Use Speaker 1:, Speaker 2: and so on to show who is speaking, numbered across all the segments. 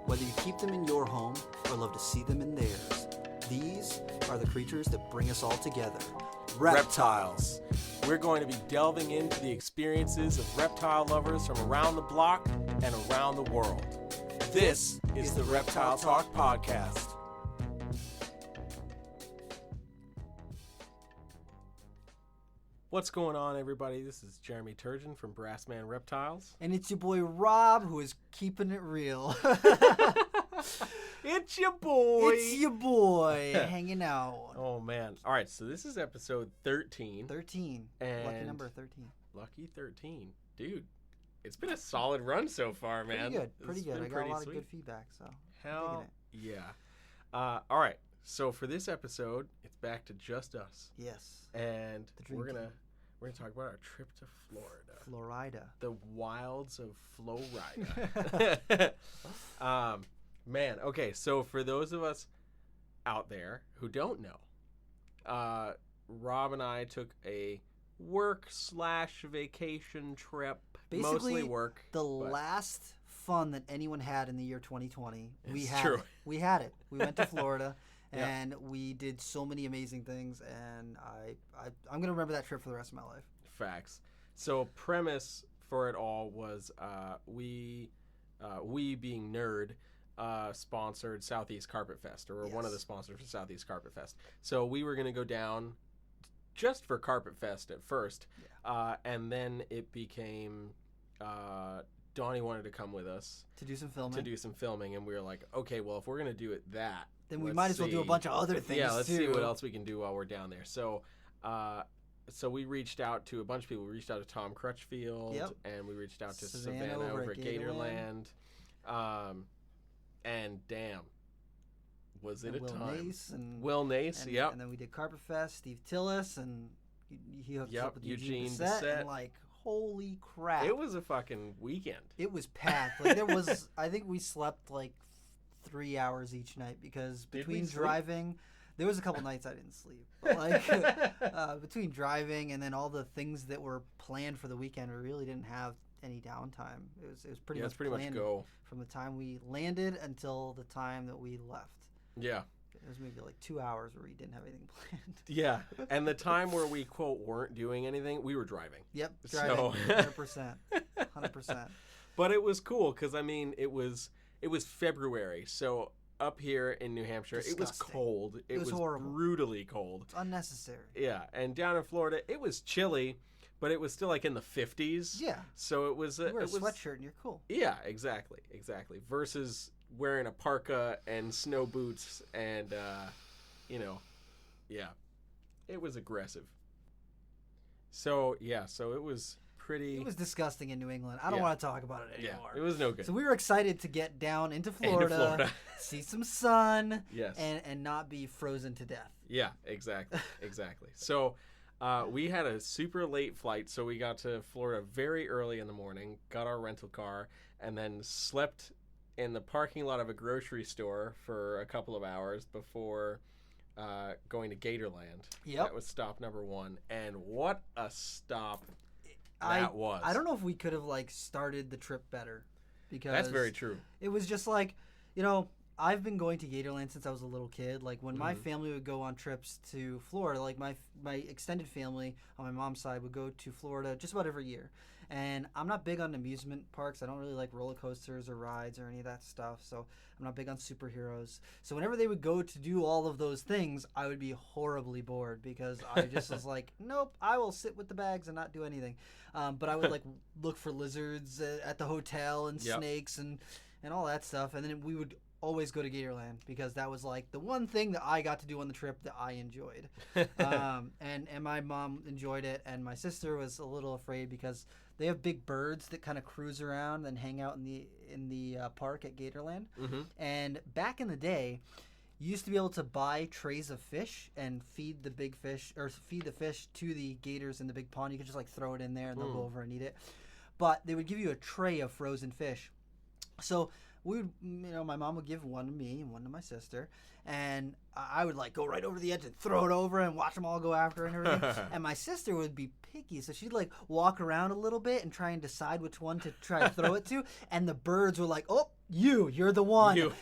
Speaker 1: Whether you keep them in your home or love to see them in theirs, these are the creatures that bring us all together.
Speaker 2: Reptiles. We're going to be delving into the experiences of reptile lovers from around the block and around the world. This is the Reptile Talk Podcast. What's going on, everybody? This is Jeremy Turgeon from Brassman Reptiles.
Speaker 1: And it's your boy Rob, who is keeping it real.
Speaker 2: It's your boy.
Speaker 1: It's your boy hanging out.
Speaker 2: Oh, man. All right, so this is episode 13.
Speaker 1: 13.
Speaker 2: And
Speaker 1: Lucky number 13.
Speaker 2: Lucky 13. Dude, it's been a solid run so far, man.
Speaker 1: Pretty good. I got a lot of good feedback, so
Speaker 2: hell yeah. All right, so for this episode, it's back to just us.
Speaker 1: Yes.
Speaker 2: And we're gonna talk about our trip to Florida. The wilds of Florida. Man, okay, so for those of us out there who don't know, Rob and I took a work/vacation trip.
Speaker 1: Basically,
Speaker 2: mostly work.
Speaker 1: Last fun that anyone had in the year 2020.
Speaker 2: We had it.
Speaker 1: We had it. We went to Florida. And we did so many amazing things, and I'm gonna remember that trip for the rest of my life.
Speaker 2: Facts. So premise for it all was we being Nerd sponsored Southeast Carpet Fest, or one of the sponsors for Southeast Carpet Fest. So we were gonna go down just for Carpet Fest at first, and then it became Donnie wanted to come with us
Speaker 1: to do some filming,
Speaker 2: and we were like, okay, well, if we're gonna do it then
Speaker 1: we might as well do a bunch of other things.
Speaker 2: Yeah, let's see what else we can do while we're down there. So, so we reached out to a bunch of people. We reached out to Tom Crutchfield, and we reached out to Savannah over at Gatorland. And damn, was it a
Speaker 1: Will
Speaker 2: time?
Speaker 1: Nace and
Speaker 2: Will Nace, yep.
Speaker 1: And then we did Carpet Fest, Steve Tillis, and he hooked us up with Eugene
Speaker 2: Bissett.
Speaker 1: And like, holy crap.
Speaker 2: It was a fucking weekend.
Speaker 1: It was packed. Like, there was, I think we slept like 3 hours each night because between driving, there was a couple nights I didn't sleep. But like between driving and then all the things that were planned for the weekend, we really didn't have any downtime. It was pretty much
Speaker 2: go
Speaker 1: from the time we landed until the time that we left.
Speaker 2: Yeah.
Speaker 1: It was maybe like 2 hours where we didn't have anything planned.
Speaker 2: Yeah, and the time where we quote weren't doing anything, we were driving.
Speaker 1: Yep, driving. So 100%.
Speaker 2: But it was cool because I mean it was February, so up here in New Hampshire,
Speaker 1: Disgusting.
Speaker 2: It was cold. It was
Speaker 1: horrible.
Speaker 2: Brutally cold.
Speaker 1: It's unnecessary.
Speaker 2: Yeah, and down in Florida, it was chilly, but it was still like in the 50s.
Speaker 1: Yeah.
Speaker 2: So it was.
Speaker 1: You wear a sweatshirt and you're cool.
Speaker 2: Yeah, exactly. Versus wearing a parka and snow boots and, it was aggressive. So it was pretty.
Speaker 1: It was disgusting in New England. I don't want to talk about it anymore.
Speaker 2: Yeah, it was no good.
Speaker 1: So we were excited to get down into Florida. See some sun,
Speaker 2: yes,
Speaker 1: and not be frozen to death.
Speaker 2: Yeah, exactly. So we had a super late flight, so we got to Florida very early in the morning, got our rental car, and then slept in the parking lot of a grocery store for a couple of hours before going to Gatorland.
Speaker 1: Yep.
Speaker 2: That was stop number 1, and what a stop that was.
Speaker 1: I don't know if we could have started the trip better, because
Speaker 2: that's very true.
Speaker 1: It was just I've been going to Gatorland since I was a little kid. Like when my family would go on trips to Florida, like my extended family on my mom's side would go to Florida just about every year. And I'm not big on amusement parks. I don't really like roller coasters or rides or any of that stuff. So I'm not big on superheroes. So whenever they would go to do all of those things, I would be horribly bored because I just was like, nope, I will sit with the bags and not do anything. But I would look for lizards at the hotel and snakes and all that stuff. And then we would always go to Gatorland because that was the one thing that I got to do on the trip that I enjoyed. And my mom enjoyed it, and my sister was a little afraid because they have big birds that kind of cruise around and hang out in the park at Gatorland. Mm-hmm. And back in the day, you used to be able to buy trays of fish and feed the fish to the gators in the big pond. You could just throw it in there and they'll go over and eat it. But they would give you a tray of frozen fish. So we would, my mom would give one to me and one to my sister, and I would like go right over the edge and throw it over and watch them all go after it and everything. And my sister would be picky, so she'd like walk around a little bit and try and decide which one to try to throw it to. And the birds were like, "Oh, you're the one.
Speaker 2: You.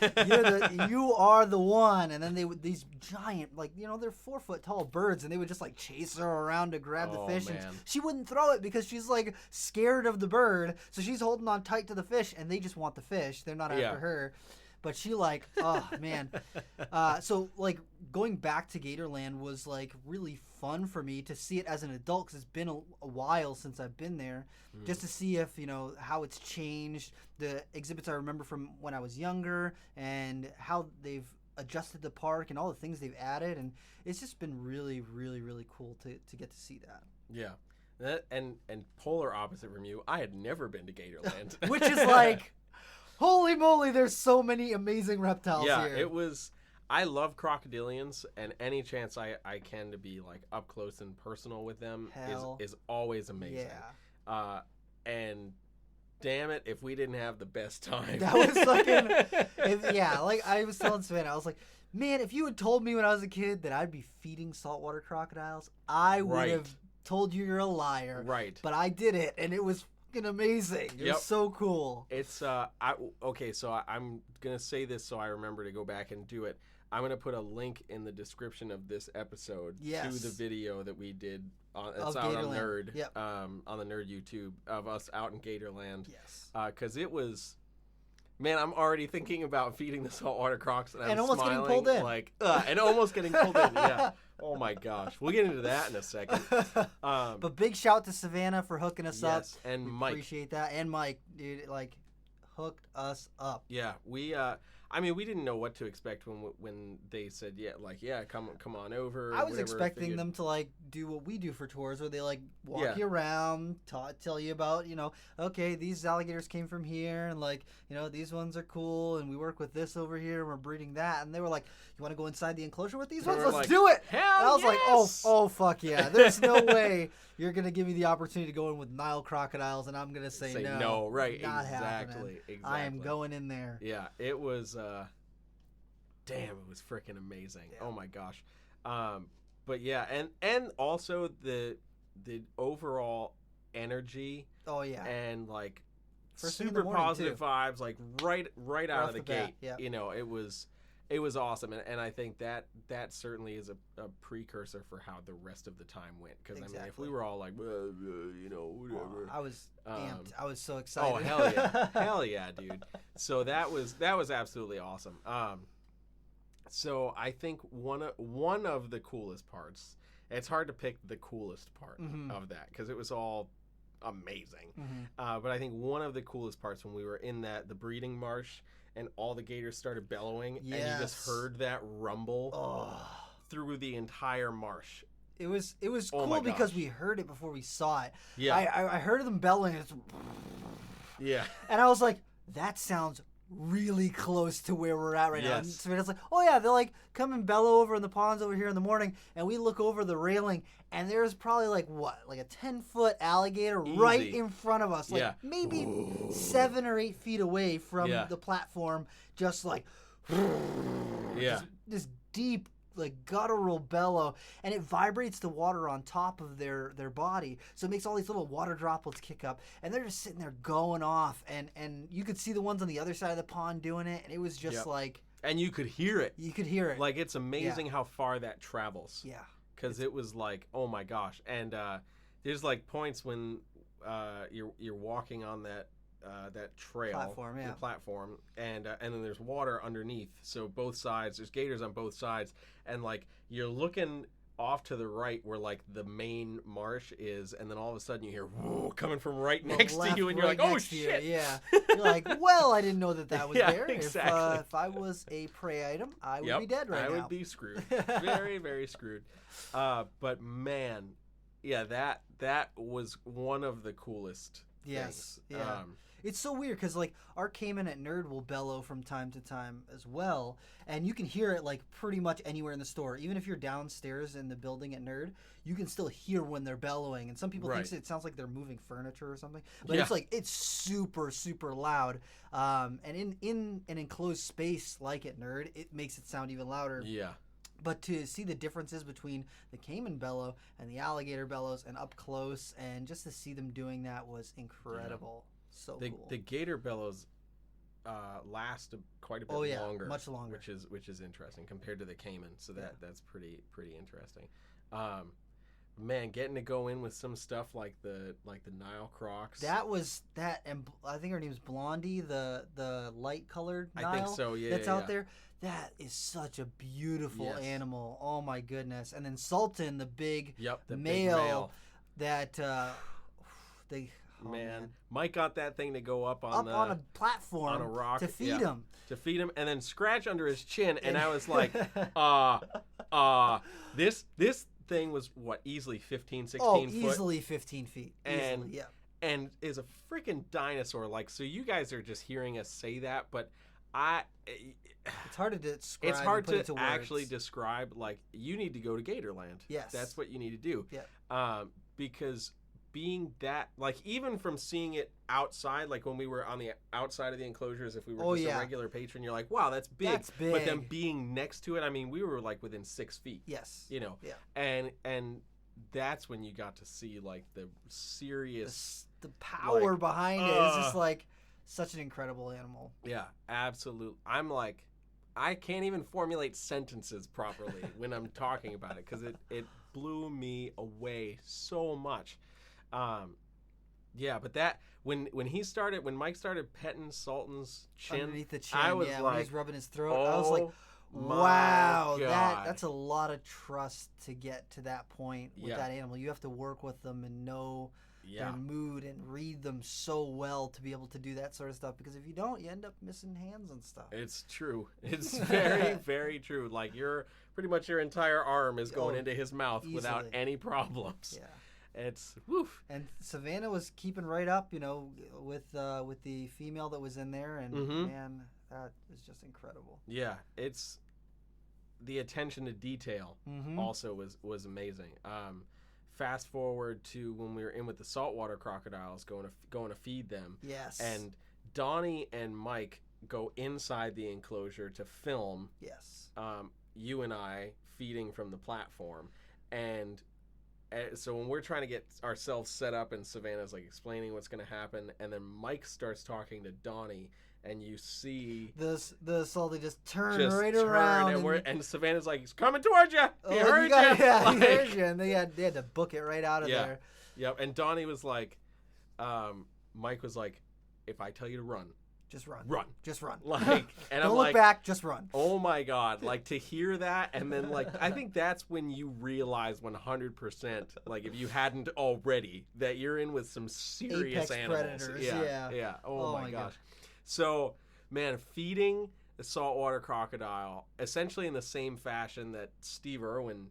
Speaker 1: You are the one." And then they would, these giant, like, you know, they're 4 foot tall birds, and they would just like chase her around to grab the fish.
Speaker 2: Man.
Speaker 1: And she wouldn't throw it because she's like scared of the bird, so she's holding on tight to the fish, and they just want the fish. They're not after her. But she like, oh man. So like going back to Gatorland was like really fun for me to see it as an adult, because it's been a while since I've been there, just to see if, you know, how it's changed, the exhibits I remember from when I was younger, and how they've adjusted the park and all the things they've added. And it's just been really, really, really cool to get to see that.
Speaker 2: Yeah. And polar opposite from you, I had never been to Gatorland.
Speaker 1: Which is like... Holy moly, there's so many amazing reptiles here.
Speaker 2: Yeah, it was... I love crocodilians, and any chance I can to be like up close and personal with them is always amazing.
Speaker 1: Yeah.
Speaker 2: And damn it, if we didn't have the best time.
Speaker 1: That was fucking... yeah, like I was telling Savannah, I was like, man, if you had told me when I was a kid that I'd be feeding saltwater crocodiles, I would have told you you're a liar.
Speaker 2: Right.
Speaker 1: But I did it, and it was amazing. It was so cool.
Speaker 2: It's okay, so I'm gonna say this so I remember to go back and do it. I'm gonna put a link in the description of this episode to the video that we did it's out on Nerd, on the Nerd YouTube, of us out in Gatorland.
Speaker 1: Yes.
Speaker 2: Because it was, man, I'm already thinking about feeding the saltwater crocs, and I'm
Speaker 1: almost
Speaker 2: smiling,
Speaker 1: getting pulled in.
Speaker 2: like, and almost getting pulled in. Yeah. Oh my gosh, we'll get into that in a second.
Speaker 1: But big shout to Savannah for hooking us up.
Speaker 2: And
Speaker 1: we
Speaker 2: Mike,
Speaker 1: appreciate that, and Mike, dude, like, hooked us up.
Speaker 2: Yeah, we. I mean, we didn't know what to expect when they said, come on over.
Speaker 1: I was expecting them to like do what we do for tours, where they like walk you around, tell you about, you know, okay, these alligators came from here, and like, you know, these ones are cool, and we work with this over here, and we're breeding that. And they were like, you want to go inside the enclosure with these ones? Let's do it.
Speaker 2: Hell,
Speaker 1: and I was like, oh fuck yeah. There's no way you're gonna give me the opportunity to go in with Nile crocodiles, and I'm gonna say no.
Speaker 2: No, right?
Speaker 1: Not
Speaker 2: Exactly.
Speaker 1: I am going in there.
Speaker 2: Yeah, it was. Damn, it was freaking amazing. Yeah. Oh my gosh. But yeah, and also the overall energy.
Speaker 1: Oh yeah.
Speaker 2: And like
Speaker 1: First
Speaker 2: super positive vibes, like right out of the gate.
Speaker 1: Yeah.
Speaker 2: You know, it was awesome, and I think that certainly is a precursor for how the rest of the time went. Because I mean, if we were all like, you know, whatever.
Speaker 1: I was amped. I was so excited.
Speaker 2: Oh hell yeah, hell yeah, dude. So that was absolutely awesome. So I think one of the coolest parts. It's hard to pick the coolest part of that because it was all amazing. But I think one of the coolest parts when we were in the breeding marsh and all the gators started bellowing, and you just heard that rumble through the entire marsh.
Speaker 1: It was cool because we heard it before we saw it.
Speaker 2: Yeah,
Speaker 1: I heard them bellowing.
Speaker 2: Yeah,
Speaker 1: and I was like, that sounds really close to where we're at right now. And Savannah's like, oh yeah, they'll like come and bellow over in the ponds over here in the morning, and we look over the railing, and there's probably like a 10-foot alligator right in front of us, like maybe 7 or 8 feet away from the platform, just like this deep, like guttural bellow, and it vibrates the water on top of their body, so it makes all these little water droplets kick up, and they're just sitting there going off, and you could see the ones on the other side of the pond doing it, and it was just like,
Speaker 2: and you could hear it.
Speaker 1: Like,
Speaker 2: it's amazing how far that travels.
Speaker 1: Yeah,
Speaker 2: because it was like, oh my gosh. And there's like points when you're walking on that trail platform, and then there's water underneath, so both sides there's gators on both sides, and like you're looking off to the right where like the main marsh is, and then all of a sudden you hear whoa coming from right next to you, and you're like, oh shit.
Speaker 1: Yeah, you're like, well, I didn't know that was there.
Speaker 2: Exactly.
Speaker 1: If I was a prey item, I would be dead right now.
Speaker 2: I would be screwed. Very, very screwed. But man, yeah, that was one of the coolest things.
Speaker 1: Yeah. It's so weird because like our Cayman at Nerd will bellow from time to time as well, and you can hear it like pretty much anywhere in the store. Even if you're downstairs in the building at Nerd, you can still hear when they're bellowing. And some people think it sounds like they're moving furniture or something, but it's super, super loud. And in an enclosed space like at Nerd, it makes it sound even louder.
Speaker 2: Yeah.
Speaker 1: But to see the differences between the caiman bellow and the alligator bellows and up close, and just to see them doing that was incredible. So cool.
Speaker 2: The gator bellows last quite a bit longer.
Speaker 1: Much longer.
Speaker 2: Which is interesting compared to the caiman. So that's pretty interesting. Man, getting to go in with some stuff like the Nile crocs.
Speaker 1: And I think her name's Blondie, the light colored Nile.
Speaker 2: I think so. Yeah,
Speaker 1: that's out there. That is such a beautiful animal. Oh my goodness! And then Sultan, the big male,
Speaker 2: big male.
Speaker 1: That
Speaker 2: man, Mike got that thing to go up on
Speaker 1: a platform
Speaker 2: on a rock
Speaker 1: to feed him.
Speaker 2: To feed him, and then scratch under his chin, and I was like, this thing was easily 15, 16 foot.
Speaker 1: Easily 15 feet.
Speaker 2: And,
Speaker 1: easily,
Speaker 2: and is a freaking dinosaur. Like, so you guys are just hearing us say that, but
Speaker 1: it's hard to describe.
Speaker 2: It's hard to actually describe. Like, you need to go to Gatorland.
Speaker 1: Yes.
Speaker 2: That's what you need to do.
Speaker 1: Yeah.
Speaker 2: Because being that, like, even from seeing it outside, like when we were on the outside of the enclosures, if we were just a regular patron, you're like, wow, that's big.
Speaker 1: That's big.
Speaker 2: But then being next to it, I mean, we were like within 6 feet.
Speaker 1: Yes.
Speaker 2: You know.
Speaker 1: Yeah.
Speaker 2: And that's when you got to see like the serious
Speaker 1: the power behind it. It's just like such an incredible animal.
Speaker 2: Yeah, absolutely. I'm like, I can't even formulate sentences properly when I'm talking about it because it blew me away so much. Yeah, but that when Mike started petting Sultan's chin
Speaker 1: underneath the chin,
Speaker 2: I was
Speaker 1: like,
Speaker 2: like,
Speaker 1: when he was rubbing his throat, I was like, wow, that's a lot of trust to get to that point with that animal. You have to work with them and know their mood and read them so well to be able to do that sort of stuff, because if you don't, you end up missing hands and stuff.
Speaker 2: It's true. It's very, very true. Like, pretty much your entire arm is going into his mouth easily, without any problems.
Speaker 1: Yeah.
Speaker 2: It's woof.
Speaker 1: And Savannah was keeping right up, with the female that was in there, and man, that is just incredible.
Speaker 2: Yeah, it's the attention to detail also was amazing. Fast forward to when we were in with the saltwater crocodiles, going to feed them.
Speaker 1: Yes.
Speaker 2: And Donnie and Mike go inside the enclosure to film.
Speaker 1: Yes.
Speaker 2: You and I feeding from the platform, and so when we're trying to get ourselves set up, and Savannah's like explaining what's going to happen, and then Mike starts talking to Donnie, and you see
Speaker 1: the salty just turn around,
Speaker 2: and Savannah's like, he's coming towards you. He heard you.
Speaker 1: Yeah, he heard you, and they had to book it right out of there.
Speaker 2: Yep. And Donnie was like, Mike was like, if I tell you to run,
Speaker 1: just run.
Speaker 2: Run.
Speaker 1: Just run.
Speaker 2: Like, and
Speaker 1: don't look back, just run.
Speaker 2: Oh my God. Like, to hear that, and then like, I think that's when you realize 100%, like, if you hadn't already, that you're in with some serious
Speaker 1: Apex
Speaker 2: animals.
Speaker 1: predators.
Speaker 2: Yeah. Oh my gosh. So, man, feeding the saltwater crocodile essentially in the same fashion that Steve Irwin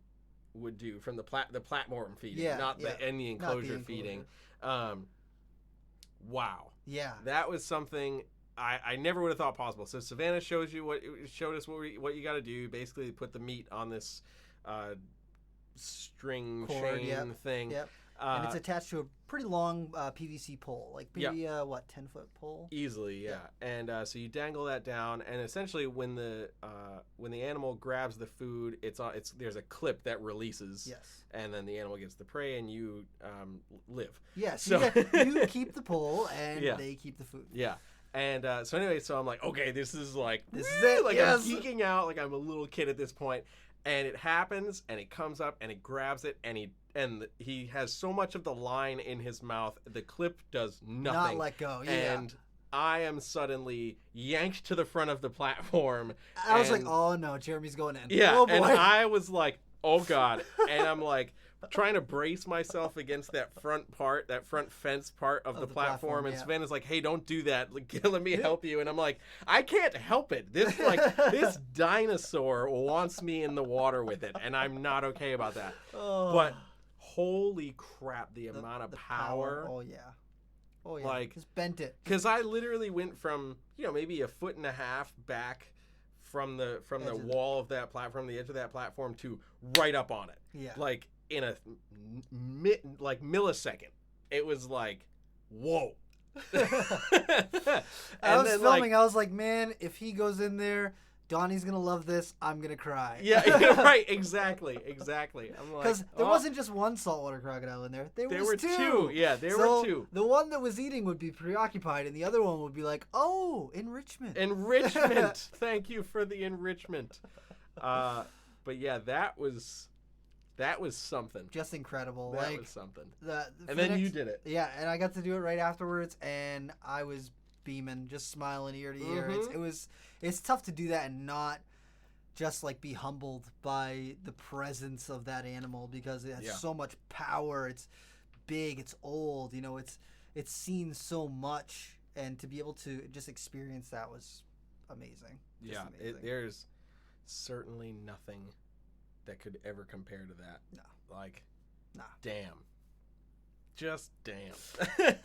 Speaker 2: would do from the platform feeding, not the enclosure feeding. Wow.
Speaker 1: Yeah.
Speaker 2: That was something I never would have thought possible. So Savannah showed us what you got to do. Basically, put the meat on this string
Speaker 1: cord,
Speaker 2: chain thing.
Speaker 1: Yep. And it's attached to a pretty long PVC pole, like maybe 10-foot pole.
Speaker 2: Easily, yeah. And so you dangle that down, and essentially when the animal grabs the food, there's a clip that releases.
Speaker 1: Yes.
Speaker 2: And then the animal gets the prey, and you live.
Speaker 1: Yes.
Speaker 2: So
Speaker 1: you keep the pole, and they keep the food.
Speaker 2: Yeah. And so anyway, so I'm like, okay, this is it. Like,
Speaker 1: yes.
Speaker 2: I'm geeking out, like I'm a little kid at this point. And it happens, and it comes up, and it grabs it, and he has so much of the line in his mouth, the clip does nothing.
Speaker 1: Not let go,
Speaker 2: And I am suddenly yanked to the front of the platform.
Speaker 1: I was like, oh no, Jeremy's going in.
Speaker 2: Yeah,
Speaker 1: oh, boy.
Speaker 2: And I was like, oh God. And I'm like trying to brace myself against that front fence part of the platform. And Savannah's like, hey, don't do that. Like, let me help you. And I'm like, I can't help it. This dinosaur wants me in the water with it, and I'm not okay about that.
Speaker 1: Oh.
Speaker 2: But holy crap, the amount of power.
Speaker 1: Oh yeah.
Speaker 2: Like,
Speaker 1: just bent it.
Speaker 2: Because I literally went from maybe a foot and a half back from the wall of that platform, the edge of that platform, to right up on it.
Speaker 1: Yeah.
Speaker 2: Like in a millisecond. It was like, whoa.
Speaker 1: I was filming. I was like, man, if he goes in there, Donnie's gonna love this. I'm gonna cry.
Speaker 2: Yeah, right. Exactly. I'm like,
Speaker 1: Because there wasn't just one saltwater crocodile in there. There were two.
Speaker 2: Yeah, there were two.
Speaker 1: The one that was eating would be preoccupied, and the other one would be like, "Oh, enrichment."
Speaker 2: Enrichment. Thank you for the enrichment. But yeah, that was something.
Speaker 1: Just incredible.
Speaker 2: That was something.
Speaker 1: And
Speaker 2: then you did it.
Speaker 1: Yeah, and I got to do it right afterwards, and I was beaming, just smiling ear to ear. It's tough to do that and not just like be humbled by the presence of that animal, because it has so much power. It's big, it's old, it's seen so much, and to be able to just experience that was amazing. Amazing.
Speaker 2: There's certainly nothing that could ever compare to that.
Speaker 1: No.
Speaker 2: Nah. Damn. Just damn.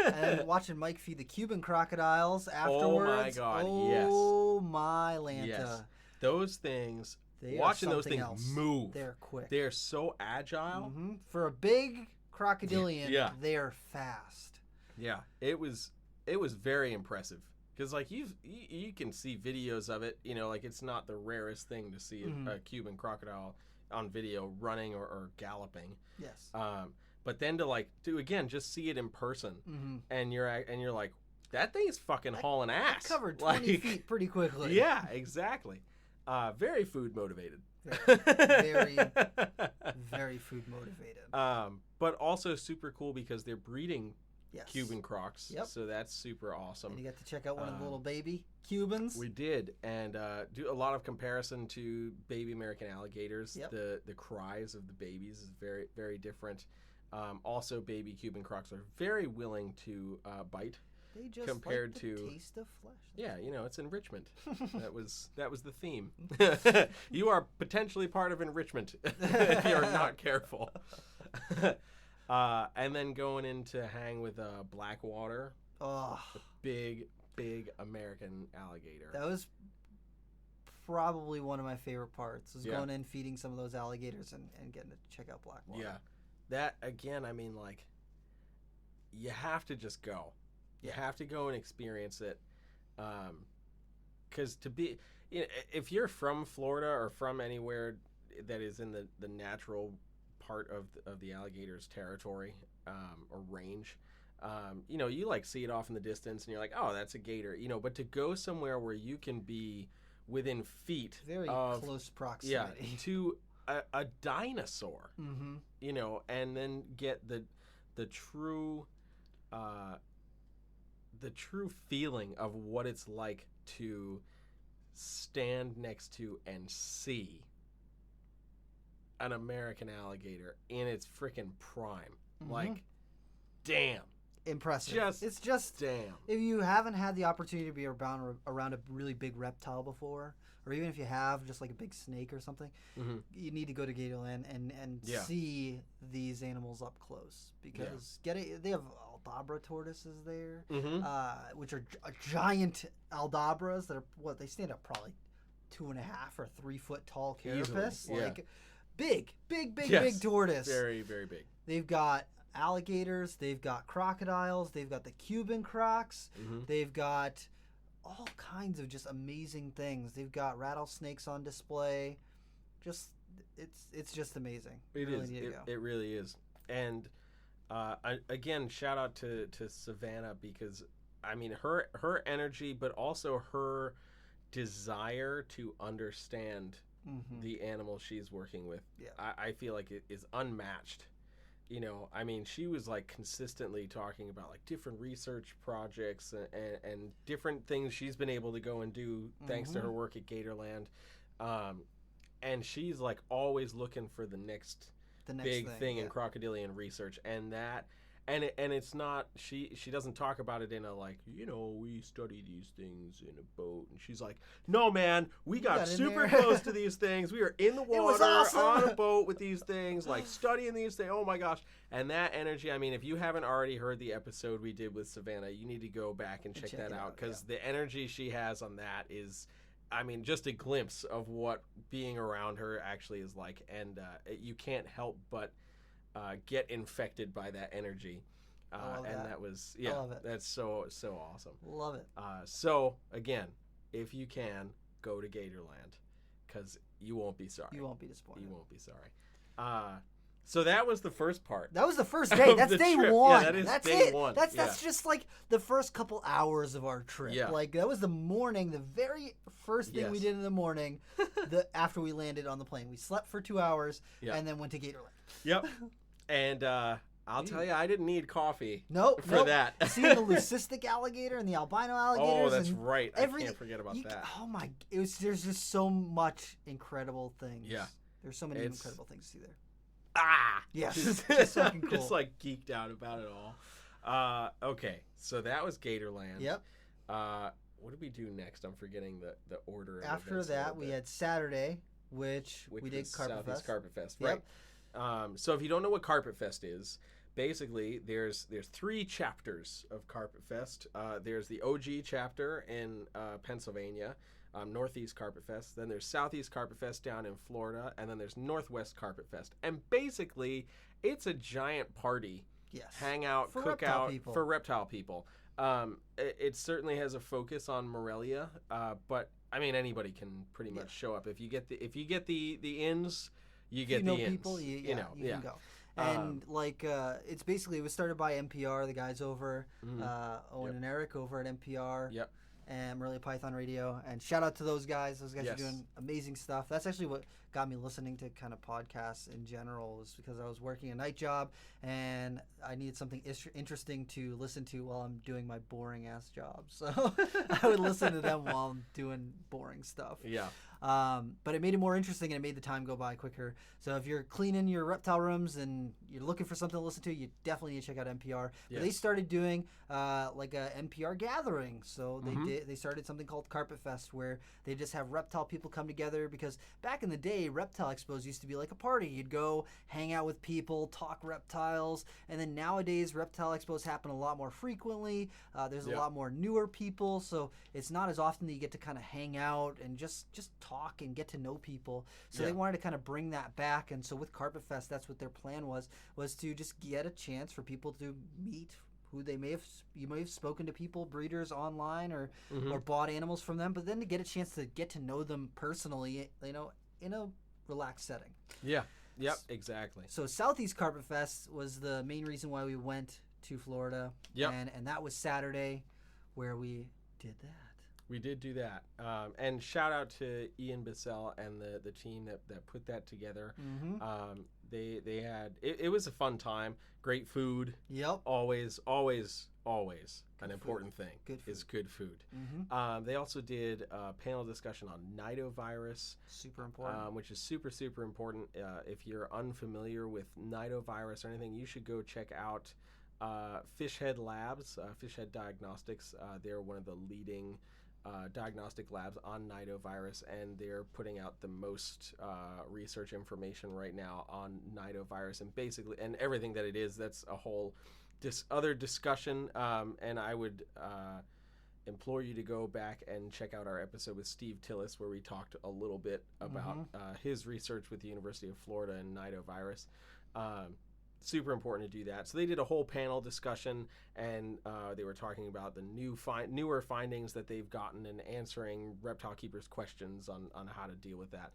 Speaker 1: And watching Mike feed the Cuban crocodiles afterwards.
Speaker 2: Oh my God, yes.
Speaker 1: Oh my Lanta.
Speaker 2: Yes. Those things, watching those things move.
Speaker 1: They're quick.
Speaker 2: They're so agile.
Speaker 1: Mm-hmm. For a big crocodilian, they're fast.
Speaker 2: Yeah. It was very impressive. Because like you can see videos of it, like it's not the rarest thing to see a Cuban crocodile on video running or galloping.
Speaker 1: Yes.
Speaker 2: But then to again just see it in person, and you're like, that thing is fucking hauling ass.
Speaker 1: I covered 20 feet pretty quickly.
Speaker 2: Yeah, exactly. Very food motivated.
Speaker 1: Very, very food motivated.
Speaker 2: But also super cool because they're breeding Cuban crocs.
Speaker 1: Yep.
Speaker 2: So that's super awesome.
Speaker 1: And you got to check out one of the little baby Cubans.
Speaker 2: We did, and do a lot of comparison to baby American alligators.
Speaker 1: Yep.
Speaker 2: The cries of the babies is very, very different. Also, baby Cuban crocs are very willing to bite.
Speaker 1: They just
Speaker 2: compared
Speaker 1: like the
Speaker 2: to
Speaker 1: taste of flesh.
Speaker 2: Yeah, it's enrichment. that was the theme. You are potentially part of enrichment if you're not careful. And then going in to hang with Blackwater, the big American alligator.
Speaker 1: That was probably one of my favorite parts. Was going in, feeding some of those alligators, and getting to check out Blackwater.
Speaker 2: Yeah, that again. I mean, like, you have to just go. You have to go and experience it, because if you're from Florida or from anywhere that is in the natural part of the alligator's territory or range, you like see it off in the distance and you're like, oh, that's a gator, but to go somewhere where you can be within feet,
Speaker 1: very close proximity,
Speaker 2: to a dinosaur, and then get the true feeling of what it's like to stand next to and see an American alligator in its freaking prime. Like, damn.
Speaker 1: Impressive. It's just
Speaker 2: damn.
Speaker 1: If you haven't had the opportunity to be around a really big reptile before, or even if you have just like a big snake or something, you need to go to Gatorland and see these animals up close, because they have Aldabra tortoises there, which are giant Aldabras that are they stand up probably 2.5 or 3 foot tall carapace, like big tortoise.
Speaker 2: Very, very big.
Speaker 1: They've got alligators, they've got crocodiles, they've got the Cuban crocs, they've got all kinds of just amazing things. They've got rattlesnakes on display. Just it's just amazing.
Speaker 2: It really is. And again, shout out to Savannah, because I mean her energy, but also her desire to understand the animal she's working with. I feel like it is unmatched. I mean, she was like consistently talking about like different research projects and different things she's been able to go and do thanks to her work at Gatorland. And she's like always looking for the next big thing in crocodilian research, and it's not, she doesn't talk about it in a like, we study these things in a boat, and she's like, no man, we got super close to these things. We were in the water on a boat with these things, like studying these things. Oh my gosh. And that energy, I mean, if you haven't already heard the episode we did with Savannah, you need to go back and check that out, because the energy she has on that is, I mean, just a glimpse of what being around her actually is like, and you can't help but get infected by that energy, that was that's so awesome.
Speaker 1: Love it.
Speaker 2: So again, if you can, go to Gatorland, because you won't be sorry.
Speaker 1: You won't be disappointed.
Speaker 2: You won't be sorry. So that was the first part.
Speaker 1: That was the first day. That's day
Speaker 2: trip.
Speaker 1: one.
Speaker 2: Yeah, that is
Speaker 1: that's
Speaker 2: day
Speaker 1: it.
Speaker 2: one.
Speaker 1: That's just like the first couple hours of our trip.
Speaker 2: Yeah.
Speaker 1: Like that was the morning, the very first thing we did in the morning. After we landed on the plane, we slept for 2 hours and then went to Gatorland.
Speaker 2: Yep. And I'll tell you, I didn't need coffee. For that.
Speaker 1: Seeing the leucistic alligator and the albino alligators.
Speaker 2: Oh, that's right. I can't forget about that.
Speaker 1: Oh my! There's just so much incredible things.
Speaker 2: Yeah.
Speaker 1: There's so many incredible things to see there. Yes.
Speaker 2: Just
Speaker 1: fucking cool.
Speaker 2: Just like geeked out about it all. Okay, so that was Gatorland.
Speaker 1: Yep.
Speaker 2: What did we do next? I'm forgetting the order.
Speaker 1: After that, we had Saturday, which we did Carpet
Speaker 2: Southeast
Speaker 1: Fest.
Speaker 2: Carpet Fest,
Speaker 1: Yep.
Speaker 2: right? So if you don't know what Carpet Fest is, basically there's 3 chapters of Carpet Fest. There's the OG chapter in Pennsylvania. Northeast Carpet Fest, then there's Southeast Carpet Fest down in Florida, and then there's Northwest Carpet Fest. And basically, it's a giant party, hangout, cookout for reptile people. It certainly has a focus on Morelia, but I mean anybody can pretty much show up if you get the ins, you get the ins.
Speaker 1: People, you can go. And it's basically, it was started by NPR, the guys over, Owen and Eric over at NPR.
Speaker 2: Yep.
Speaker 1: And Morelia Python Radio, and shout out to those guys. Those guys are doing amazing stuff. That's actually what got me listening to kind of podcasts in general, was because I was working a night job and I needed something interesting to listen to while I'm doing my boring ass job. So I would listen to them while I'm doing boring stuff.
Speaker 2: Yeah.
Speaker 1: But it made it more interesting, and it made the time go by quicker. So if you're cleaning your reptile rooms and you're looking for something to listen to, you definitely need to check out NPR. But they started doing like a NPR gathering. So they started something called Carpet Fest, where they just have reptile people come together, because back in the day, reptile expos used to be like a party. You'd go hang out with people, talk reptiles, and then nowadays reptile expos happen a lot more frequently. There's a lot more newer people, so it's not as often that you get to kind of hang out and just talk and get to know people. So they wanted to kind of bring that back, and so with Carpet Fest, that's what their plan was to just get a chance for people to meet who you may have spoken to people, breeders online, or bought animals from them, but then to get a chance to get to know them personally, in a relaxed setting.
Speaker 2: Yeah. Yep, exactly.
Speaker 1: So Southeast Carpet Fest was the main reason why we went to Florida.
Speaker 2: Yep.
Speaker 1: And that was Saturday where we did that.
Speaker 2: We did do that. And shout out to Ian Bissell and the team that put that together.
Speaker 1: Mm-hmm.
Speaker 2: They had it was a fun time. Great food.
Speaker 1: Yep.
Speaker 2: Always an important thing is good food.
Speaker 1: Mm-hmm.
Speaker 2: They also did a panel discussion on nidovirus.
Speaker 1: Super important.
Speaker 2: Which is super, super important. If you're unfamiliar with nidovirus or anything, you should go check out Fishhead Labs, Fishhead Diagnostics. They're one of the leading diagnostic labs on nidovirus, and they're putting out the most research information right now on nidovirus, and basically and everything that it is. That's a whole other discussion, and I would implore you to go back and check out our episode with Steve Tillis, where we talked a little bit about his research with the University of Florida and nidovirus. Super important to do that. So they did a whole panel discussion, and they were talking about the newer findings that they've gotten and answering reptile keepers' questions on how to deal with that.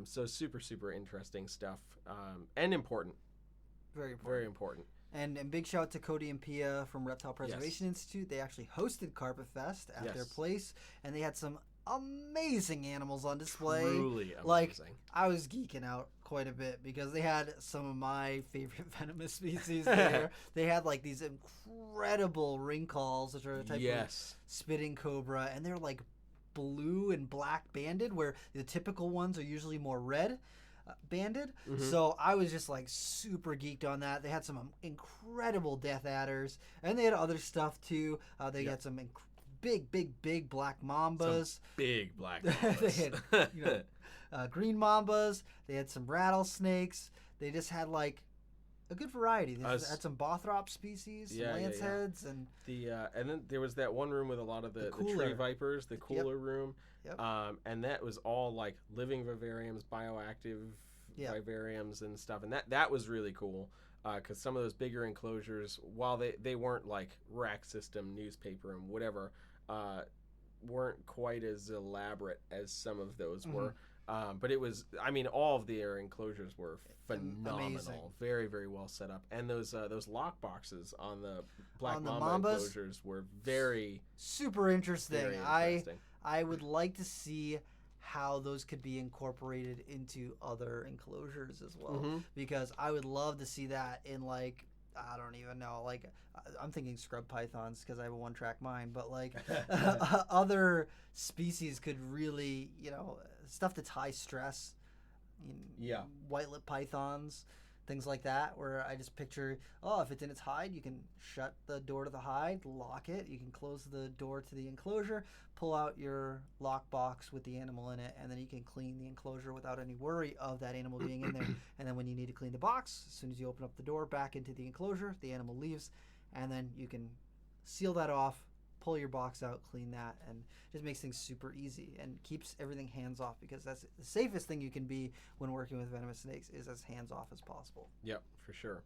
Speaker 2: So super, super interesting stuff, and important.
Speaker 1: Very important.
Speaker 2: Very important.
Speaker 1: And big shout out to Cody and Pia from Reptile Preservation Institute. They actually hosted Carpet Fest at their place, and they had some amazing animals on display.
Speaker 2: Truly amazing.
Speaker 1: Like, I was geeking out quite a bit because they had some of my favorite venomous species there. They had like these incredible ring calls, which are a type of spitting cobra, and they're like blue and black banded, where the typical ones are usually more red banded. So I was just like super geeked on that. They had some incredible death adders, and they had other stuff too. They had some big black mambas.
Speaker 2: Some big black mambas.
Speaker 1: They had green mambas. They had some rattlesnakes. They just had like a good variety. They had some Bothrop species, some lance heads, and
Speaker 2: and then there was that one room with a lot of the tree vipers, the cooler room.
Speaker 1: Yep.
Speaker 2: And that was all like living vivariums, bioactive vivariums and stuff, and that was really cool. Because some of those bigger enclosures, while they weren't like rack system, newspaper, and whatever, weren't quite as elaborate as some of those were. But it was, I mean, all of their enclosures were phenomenal. Amazing. Very, very well set up. And those lock boxes on the Black Mamba enclosures were
Speaker 1: super interesting. Very interesting. I would like to see how those could be incorporated into other enclosures as well, because I would love to see that in, like, I don't even know, like, I'm thinking scrub pythons because I have a one-track mind, but like other species could really, stuff that's high stress, white-lip pythons, things like that, where I just picture, if it's in its hide, you can shut the door to the hide, lock it, you can close the door to the enclosure, pull out your lock box with the animal in it, and then you can clean the enclosure without any worry of that animal being in there. And then when you need to clean the box, as soon as you open up the door back into the enclosure, the animal leaves, and then you can seal that off, pull your box out, clean that, and just makes things super easy and keeps everything hands off, because that's the safest thing you can be when working with venomous snakes, is as hands off as possible.
Speaker 2: Yep, for sure.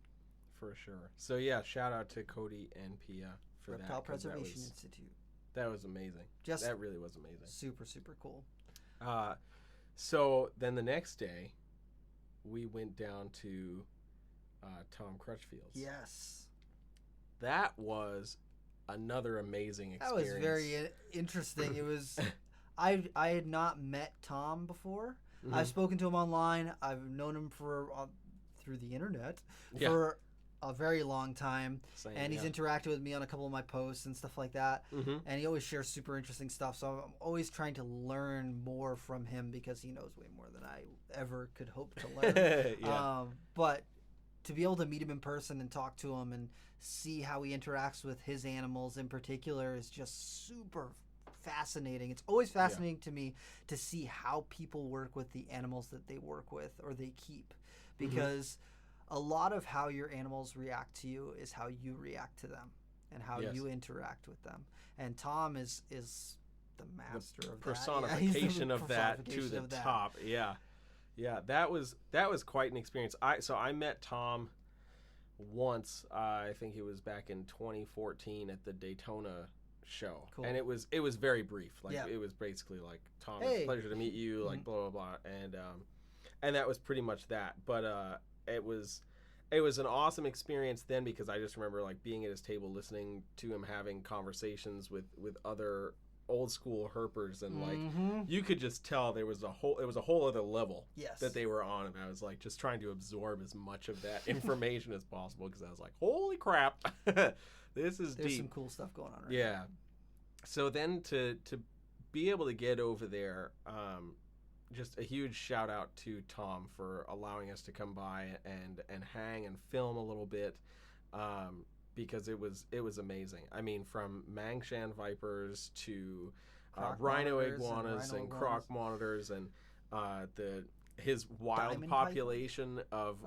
Speaker 2: So yeah, shout out to Cody and Pia for
Speaker 1: Reptile
Speaker 2: that.
Speaker 1: Preservation Institute.
Speaker 2: That was amazing. That really was amazing.
Speaker 1: Super, super cool.
Speaker 2: So then the next day, we went down to Tom Crutchfield's.
Speaker 1: Yes.
Speaker 2: That was another amazing experience.
Speaker 1: That was very interesting. It was, I had not met Tom before. I've spoken to him online. I've known him through the internet for a very long time.
Speaker 2: Same,
Speaker 1: and he's interacted with me on a couple of my posts and stuff like that. And he always shares super interesting stuff. So I'm always trying to learn more from him, because he knows way more than I ever could hope to learn. But to be able to meet him in person and talk to him and see how he interacts with his animals in particular is just super fascinating. It's always fascinating to me to see how people work with the animals that they work with or they keep, because a lot of how your animals react to you is how you react to them and how you interact with them. And Tom is the master of
Speaker 2: personification of that to the top. Yeah, that was quite an experience. I met Tom once. I think it was back in 2014 at the Daytona show. Cool. And it was very brief. Like it was basically like, Tom, it's a pleasure to meet you, like blah blah blah, and that was pretty much that. But it was an awesome experience then, because I just remember like being at his table, listening to him having conversations with other old school herpers, and like you could just tell it was a whole other level that they were on, and I was like just trying to absorb as much of that information as possible, because I was like, holy crap, this is
Speaker 1: There's
Speaker 2: deep.
Speaker 1: Some cool stuff going on right now.
Speaker 2: So then to be able to get over there, just a huge shout out to Tom for allowing us to come by and hang and film a little bit, because it was amazing. I mean, from Mangshan vipers to rhino iguanas and croc monitors, and his wild diamond population of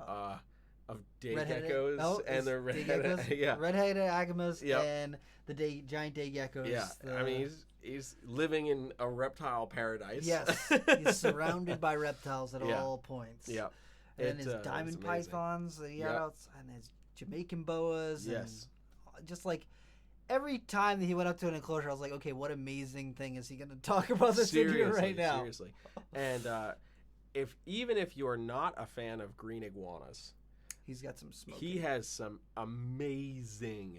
Speaker 2: day geckos and the
Speaker 1: red-headed agamas and the giant day geckos.
Speaker 2: Yeah, I mean he's living in a reptile paradise.
Speaker 1: Yes, he's surrounded by reptiles at all points.
Speaker 2: Yeah,
Speaker 1: and his diamond pythons that he had out, and his Jamaican boas.
Speaker 2: Yes,
Speaker 1: and just like every time that he went up to an enclosure, I was like, okay, what amazing thing is he going to talk about this in here right now?
Speaker 2: Seriously, and even if you're not a fan of green iguanas,
Speaker 1: he's got some smoke.
Speaker 2: He has some amazing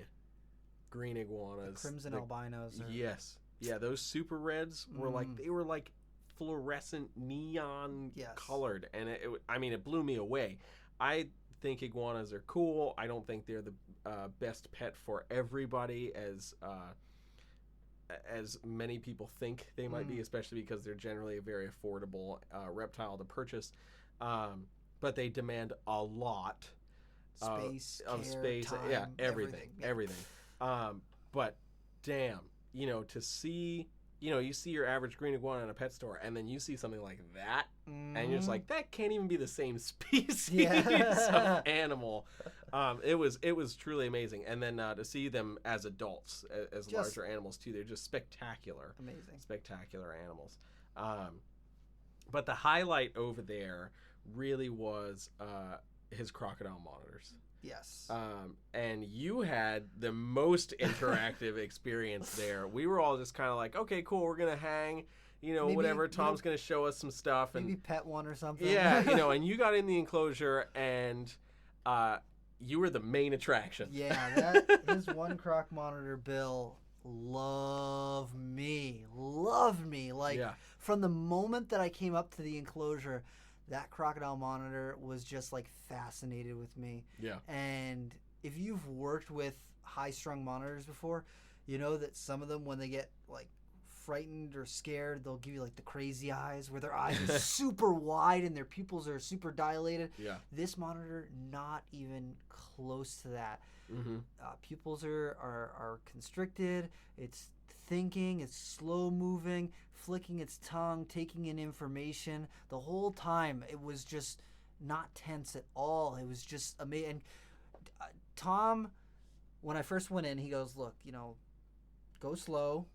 Speaker 2: green iguanas.
Speaker 1: The crimson albinos.
Speaker 2: Yes. Yeah, those super reds were like fluorescent neon colored, and it blew me away. I think iguanas are cool. I don't think they're the best pet for everybody, as many people think they might be, especially because they're generally a very affordable reptile to purchase. But they demand a lot of space,
Speaker 1: time,
Speaker 2: everything. But damn, to see, you see your average green iguana in a pet store, and then you see something like that, and you're just like, that can't even be the same species of animal. It was truly amazing. And then to see them as adults, as larger animals too, they're just spectacular.
Speaker 1: Amazing.
Speaker 2: Spectacular animals. But the highlight over there really was his crocodile monitors.
Speaker 1: Yes.
Speaker 2: And you had the most interactive experience there. We were all just kind of like, okay, cool, we're gonna hang,
Speaker 1: Maybe,
Speaker 2: whatever. Tom's gonna show us some stuff, and
Speaker 1: maybe pet one or something.
Speaker 2: yeah, and you got in the enclosure, and you were the main attraction.
Speaker 1: Yeah, his one croc monitor, Bill, loved me. Like from the moment that I came up to the enclosure, that crocodile monitor was just like fascinated with me.
Speaker 2: Yeah.
Speaker 1: And if you've worked with high-strung monitors before, you know that some of them, when they get like frightened or scared, they'll give you like the crazy eyes, where their eyes are super wide and their pupils are super dilated.
Speaker 2: Yeah.
Speaker 1: This monitor, not even close to that.
Speaker 2: Mm-hmm.
Speaker 1: Pupils are constricted. It's thinking. It's slow moving, flicking its tongue, taking in information. The whole time, it was just not tense at all. It was just amazing. And Tom, when I first went in, he goes, "Look, go slow.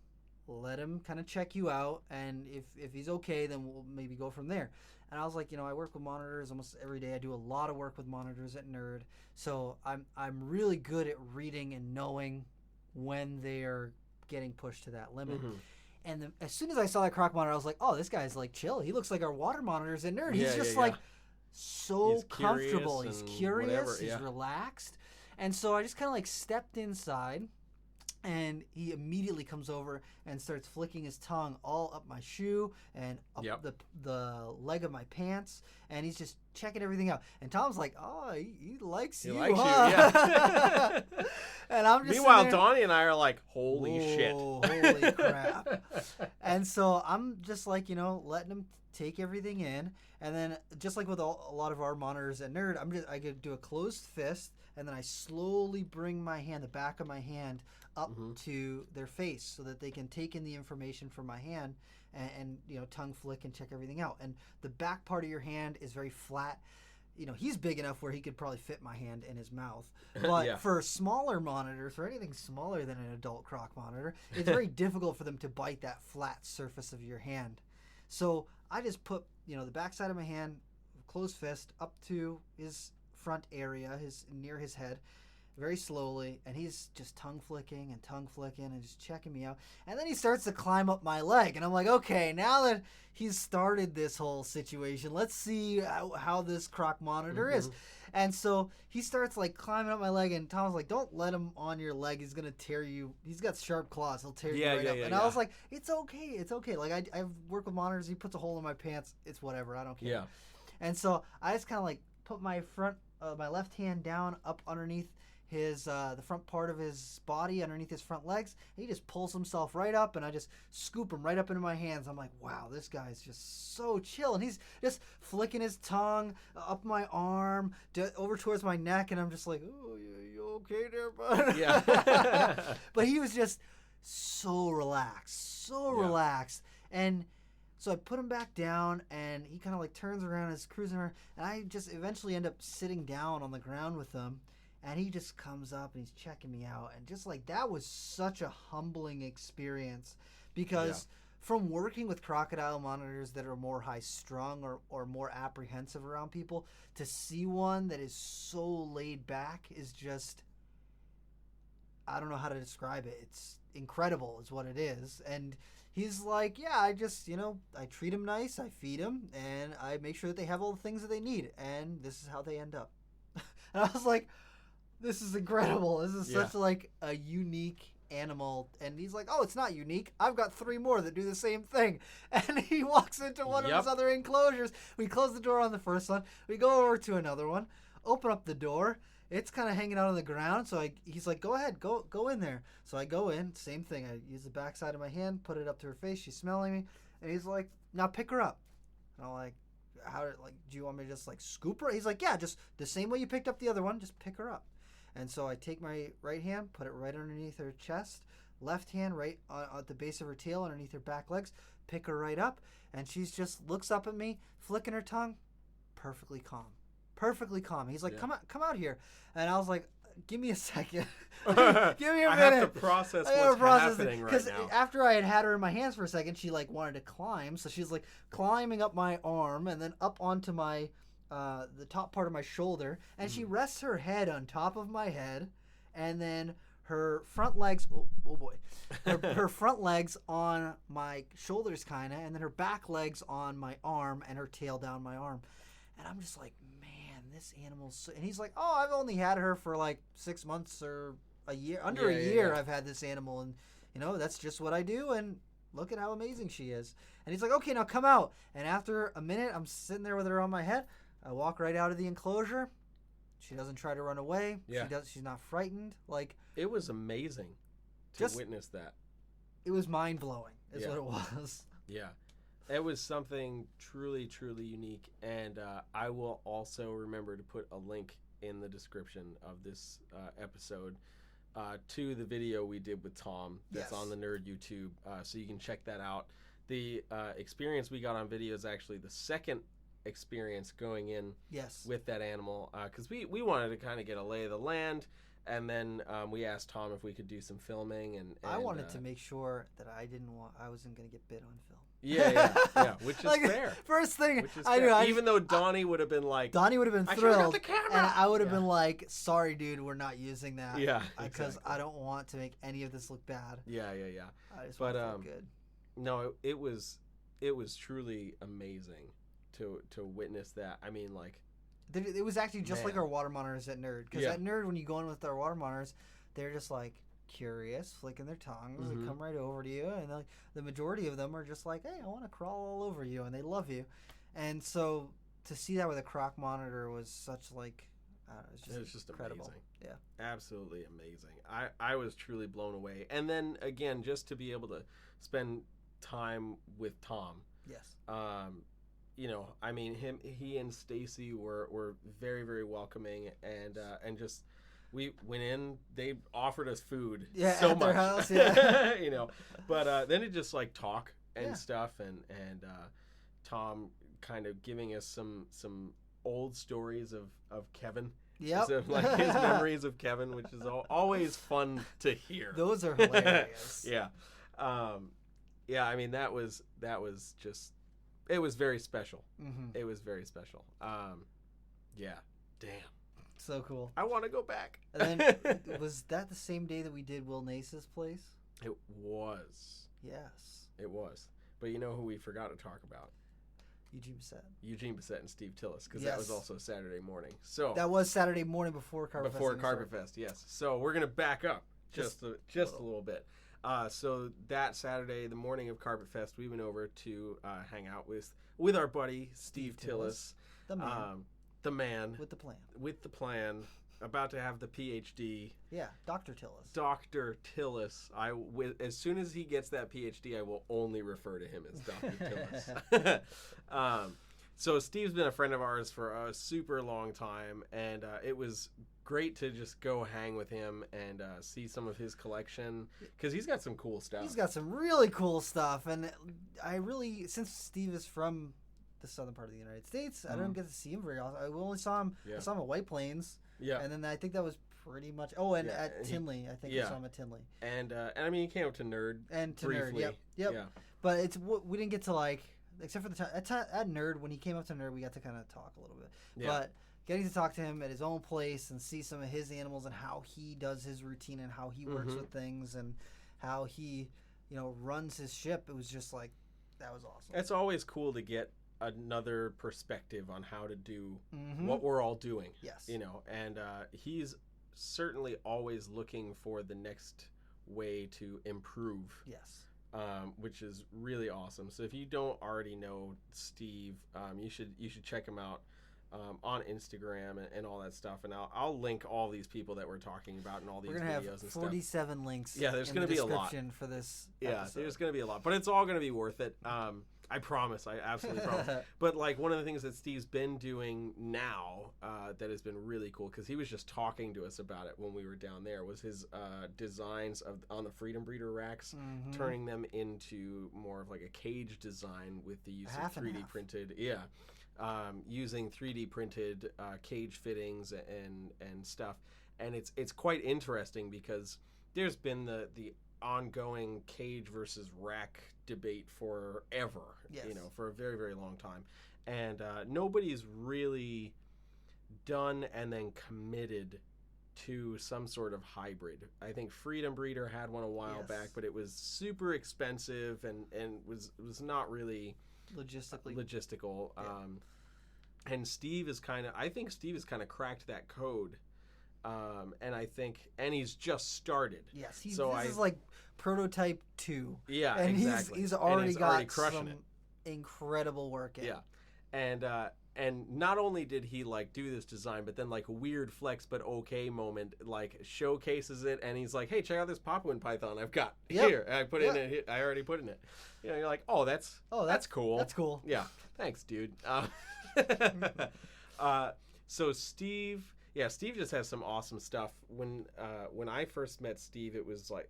Speaker 1: Let him kind of check you out, and if he's okay, then we'll maybe go from there." And I was like, I work with monitors almost every day. I do a lot of work with monitors at Nerd, so I'm really good at reading and knowing when they are getting pushed to that limit.
Speaker 2: Mm-hmm.
Speaker 1: And as soon as I saw that croc monitor, I was like, "Oh, this guy's like chill. He looks like our water monitors at Nerd. He's just like so
Speaker 2: he's
Speaker 1: comfortable. He's curious.
Speaker 2: Whatever,
Speaker 1: he's relaxed." And so I just kind of like stepped inside. And he immediately comes over and starts flicking his tongue all up my shoe and up the leg of my pants, and he's just checking everything out. And Tom's like, "Oh, he likes you,
Speaker 2: likes
Speaker 1: huh?"
Speaker 2: you, yeah.
Speaker 1: And I'm just
Speaker 2: meanwhile, Donnie and I are like, "Holy shit,
Speaker 1: holy crap!" And so I'm just like, letting him take everything in, and then just like with a lot of our monitors at Nerd, I could do a closed fist, and then I slowly bring the back of my hand up to their face so that they can take in the information from my hand and tongue flick and check everything out. And the back part of your hand is very flat. He's big enough where he could probably fit my hand in his mouth. But for smaller monitors, for anything smaller than an adult croc monitor, it's very difficult for them to bite that flat surface of your hand. So I just put, the backside of my hand, closed fist, up to his front area, near his head, very slowly, and he's just tongue flicking and just checking me out. And then he starts to climb up my leg, and I'm like, okay, now that he's started this whole situation, let's see how this croc monitor is. And so he starts like climbing up my leg, and Tom's like, "Don't let him on your leg. He's gonna tear you. He's got sharp claws. He'll tear you right up." And I was like, "It's okay. Like I've worked with monitors. He puts a hole in my pants. It's whatever. I don't care."
Speaker 2: Yeah.
Speaker 1: And so I just kind of like put my my left hand down up underneath his the front part of his body, underneath his front legs. He just pulls himself right up, and I just scoop him right up into my hands. I'm like, wow, this guy's just so chill. And he's just flicking his tongue up my arm, over towards my neck, and I'm just like, "Oh, you okay there, bud?"
Speaker 2: Yeah.
Speaker 1: But he was just so relaxed, relaxed. And so I put him back down, and he kind of like turns around and is cruising around, and I just eventually end up sitting down on the ground with him. And he just comes up and he's checking me out. And just like that was such a humbling experience because from working with crocodile monitors that are more high strung or more apprehensive around people, to see one that is so laid back is just, I don't know how to describe it. It's incredible is what it is. And he's like, "Yeah, I just, I treat him nice. I feed him and I make sure that they have all the things that they need. And this is how they end up." And I was like, this is incredible. This is such like a unique animal. And he's like, "Oh, it's not unique. I've got 3 more that do the same thing." And he walks into one of his other enclosures. We close the door on the first one. We go over to another one, open up the door. It's kind of hanging out on the ground. So he's like, "Go ahead, go in there." So I go in, same thing. I use the backside of my hand, put it up to her face. She's smelling me. And he's like, "Now pick her up." And I'm like, do you want me to just like scoop her? He's like, "Yeah, just the same way you picked up the other one, just pick her up." And so I take my right hand, put it right underneath her chest, left hand right at the base of her tail, underneath her back legs, pick her right up, and she's just looks up at me, flicking her tongue, perfectly calm. He's like, come out here. And I was like, "Give me a second. Give me a minute.
Speaker 2: I have to process what's happening right now."
Speaker 1: Because after I had her in my hands for a second, she like wanted to climb. So she's like climbing up my arm and then up onto my the top part of my shoulder, and she rests her head on top of my head, and then her front legs, oh boy, her front legs on my shoulders kind of, and then her back legs on my arm, and her tail down my arm. And I'm just like, man, this animal's so... And he's like, oh, I've only had her for like 6 months or a year. Under a year I've had this animal, and that's just what I do, and look at how amazing she is. And he's like, okay, now come out. And after a minute, I'm sitting there with her on my head. I walk right out of the enclosure. She doesn't try to run away.
Speaker 2: Yeah.
Speaker 1: She's not frightened. Like,
Speaker 2: it was amazing to witness that.
Speaker 1: It was mind-blowing is what it was.
Speaker 2: Yeah. It was something truly, truly unique. And I will also remember to put a link in the description of this episode to the video we did with Tom that's on the Nerd YouTube. So you can check that out. The experience we got on video is actually the second experience going in with that animal, because we wanted to kind of get a lay of the land, and then we asked Tom if we could do some filming, and
Speaker 1: I wanted to make sure that I wasn't going to get bit on film.
Speaker 2: Yeah, which is like, fair.
Speaker 1: First thing
Speaker 2: I knew, even though Donnie would have been like,
Speaker 1: Donnie would have been thrilled,
Speaker 2: I got the camera,
Speaker 1: and I would have been like, sorry, dude, we're not using that.
Speaker 2: Yeah,
Speaker 1: because I don't want to make any of this look bad.
Speaker 2: Yeah.
Speaker 1: I just want to feel good.
Speaker 2: No, it was truly amazing to witness that. I mean, like,
Speaker 1: it was actually just like our water monitors at Nerd, because at Nerd, when you go in with our water monitors, they're just like curious, flicking their tongues, they come right over to you, and like the majority of them are just like, hey, I want to crawl all over you, and they love you. And so to see that with a Croc monitor was such like, it was just incredible.
Speaker 2: Amazing.
Speaker 1: Yeah,
Speaker 2: absolutely amazing. I was truly blown away. And then again, just to be able to spend time with Tom.
Speaker 1: Yes.
Speaker 2: I mean, he and Stacy were very, very welcoming, and just, we went in, they offered us food so much. Their house, but then it just like talk and stuff, and Tom kind of giving us some old stories of Kevin.
Speaker 1: Yep.
Speaker 2: So, like, his memories of Kevin, which is always fun to hear.
Speaker 1: Those are hilarious.
Speaker 2: Yeah. I mean, that was just, it was very special. Mm-hmm. It was very special. Yeah. Damn.
Speaker 1: So cool.
Speaker 2: I want to go back.
Speaker 1: And then, was that the same day that we did Will Nace's place?
Speaker 2: It was.
Speaker 1: Yes.
Speaker 2: It was. But you know who we forgot to talk about?
Speaker 1: Eugene
Speaker 2: Bissett and Steve Tillis, because that was also Saturday morning. So
Speaker 1: that was Saturday morning before Carpet Fest.
Speaker 2: Before Carpet Fest, yes. So we're gonna back up just a little bit. So that Saturday, the morning of Carpet Fest, we went over to hang out with our buddy Steve Tillis, the man with the plan, about to have the PhD.
Speaker 1: Yeah, Dr. Tillis.
Speaker 2: Dr. Tillis. As soon as he gets that PhD, I will only refer to him as Dr. Tillis. So Steve's been a friend of ours for a super long time, and it was great to just go hang with him and see some of his collection, because he's got some cool stuff.
Speaker 1: He's got some really cool stuff, and since Steve is from the southern part of the United States, I don't get to see him very often. I only saw him. I saw him at White Plains. Yeah, and then I think that was pretty much. Oh, and at Tinley, I think I saw him at Tinley.
Speaker 2: And I mean, he came up to Nerd briefly.
Speaker 1: Nerd. Yep. Yeah. But we didn't get to, like, except for the time at Nerd, when he came up to Nerd, we got to kind of talk a little bit. Yeah. But getting to talk to him at his own place and see some of his animals and how he does his routine and how he works with things and how he, runs his ship, it was just like, that was awesome.
Speaker 2: It's always cool to get another perspective on how to do what we're all doing.
Speaker 1: Yes.
Speaker 2: And he's certainly always looking for the next way to improve.
Speaker 1: Yes.
Speaker 2: Which is really awesome. So if you don't already know Steve, you should check him out on Instagram and all that stuff. And I'll link all these people that we're talking about and all these videos and stuff. We're gonna have
Speaker 1: 47 links.
Speaker 2: Yeah, there's gonna be a lot
Speaker 1: for this.
Speaker 2: Yeah, there's gonna be a lot, but it's all gonna be worth it. I promise. I absolutely promise. But like, one of the things that Steve's been doing now that has been really cool, because he was just talking to us about it when we were down there, was his designs on the Freedom Breeder racks, turning them into more of like a cage design with the use of 3D printed. Yeah. Using 3D printed cage fittings and stuff. And it's quite interesting, because there's been the ongoing cage versus rack debate forever, for a very, very long time. and nobody's really done and then committed to some sort of hybrid. I think Freedom Breeder had one a while back, but it was super expensive and was not really logistical. Yeah. And Steve has kind of cracked that code. And I think, and he's just started.
Speaker 1: Yes, this is like prototype 2.
Speaker 2: Yeah,
Speaker 1: and
Speaker 2: exactly.
Speaker 1: He's already got some incredible work in.
Speaker 2: Yeah, and not only did he like do this design, but then like a weird flex but okay moment, like showcases it, and he's like, "Hey, check out this Papuan python I've got here. I put in it. I already put in it." You know, you're like, "Oh, that's cool.
Speaker 1: That's cool.
Speaker 2: Yeah, thanks, dude." So Steve just has some awesome stuff. When I first met Steve, it was like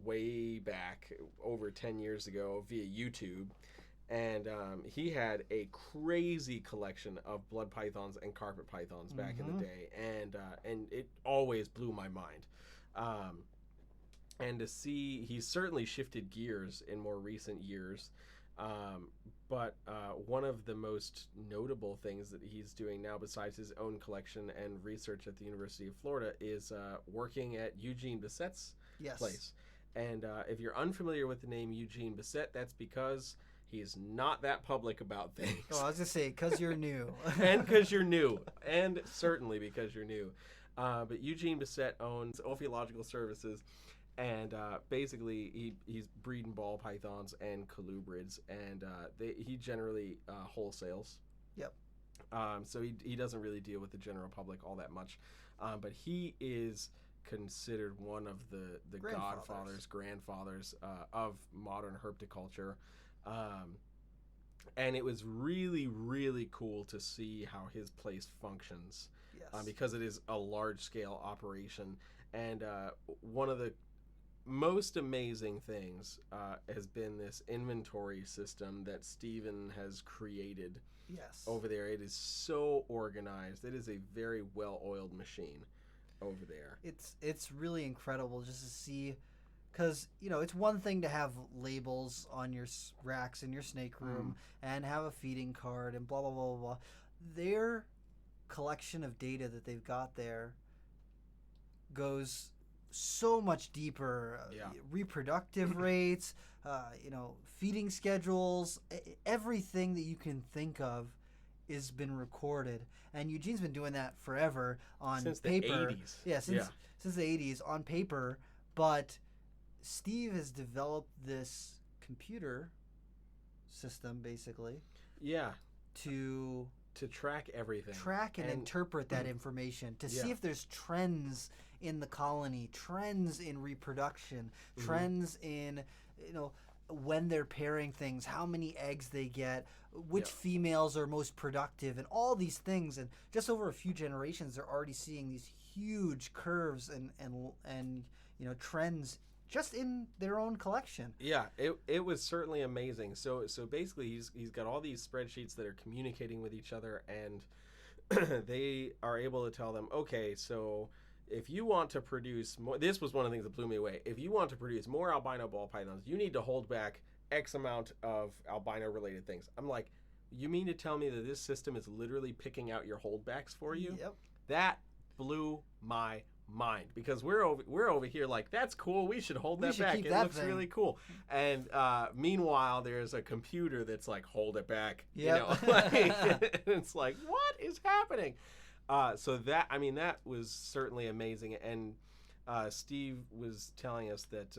Speaker 2: way back over 10 years ago via YouTube. And he had a crazy collection of blood pythons and carpet pythons back in the day, and it always blew my mind. And to see, he's certainly shifted gears in more recent years. But one of the most notable things that he's doing now, besides his own collection and research at the University of Florida, is working at Eugene Bisset's place. And if you're unfamiliar with the name Eugene Bisset, that's because he's not that public about things.
Speaker 1: Oh, I was going to say, because you're new.
Speaker 2: And because you're new. And certainly because you're new. But Eugene Bisset owns Ophiological Services. And basically, he's breeding ball pythons and colubrids. And he generally wholesales.
Speaker 1: Yep.
Speaker 2: So he doesn't really deal with the general public all that much. But he is considered one of the grandfathers of modern herpetoculture. And it was really, really cool to see how his place functions.
Speaker 1: Yes.
Speaker 2: Because it is a large-scale operation. And one of the most amazing things has been this inventory system that Steven has created over there. It is so organized. It is a very well-oiled machine over there.
Speaker 1: It's really incredible just to see. Because, it's one thing to have labels on your racks in your snake room and have a feeding card and blah, blah, blah, blah, blah. Their collection of data that they've got there goes so much deeper. Reproductive rates, feeding schedules, everything that you can think of has been recorded. And Eugene's been doing that forever on paper.
Speaker 2: Since the 80s.
Speaker 1: Yeah, since the 80s on paper. But Steve has developed this computer system, basically.
Speaker 2: Yeah.
Speaker 1: To
Speaker 2: track everything.
Speaker 1: Track and interpret that information. To see if there's trends in the colony, trends in reproduction, trends in, when they're pairing things, how many eggs they get, which females are most productive, and all these things. And just over a few generations, they're already seeing these huge curves and trends just in their own collection.
Speaker 2: Yeah, it was certainly amazing. So basically, he's got all these spreadsheets that are communicating with each other, and they are able to tell them, okay, so if you want to produce more, this was one of the things that blew me away. If you want to produce more albino ball pythons, you need to hold back X amount of albino-related things. I'm like, you mean to tell me that this system is literally picking out your holdbacks for you?
Speaker 1: Yep.
Speaker 2: That blew my mind, because we're over here like, that's cool, we should hold that back, it looks really cool. And meanwhile there's a computer that's like, hold it back. It's like, what is happening? So that was certainly amazing. And Steve was telling us that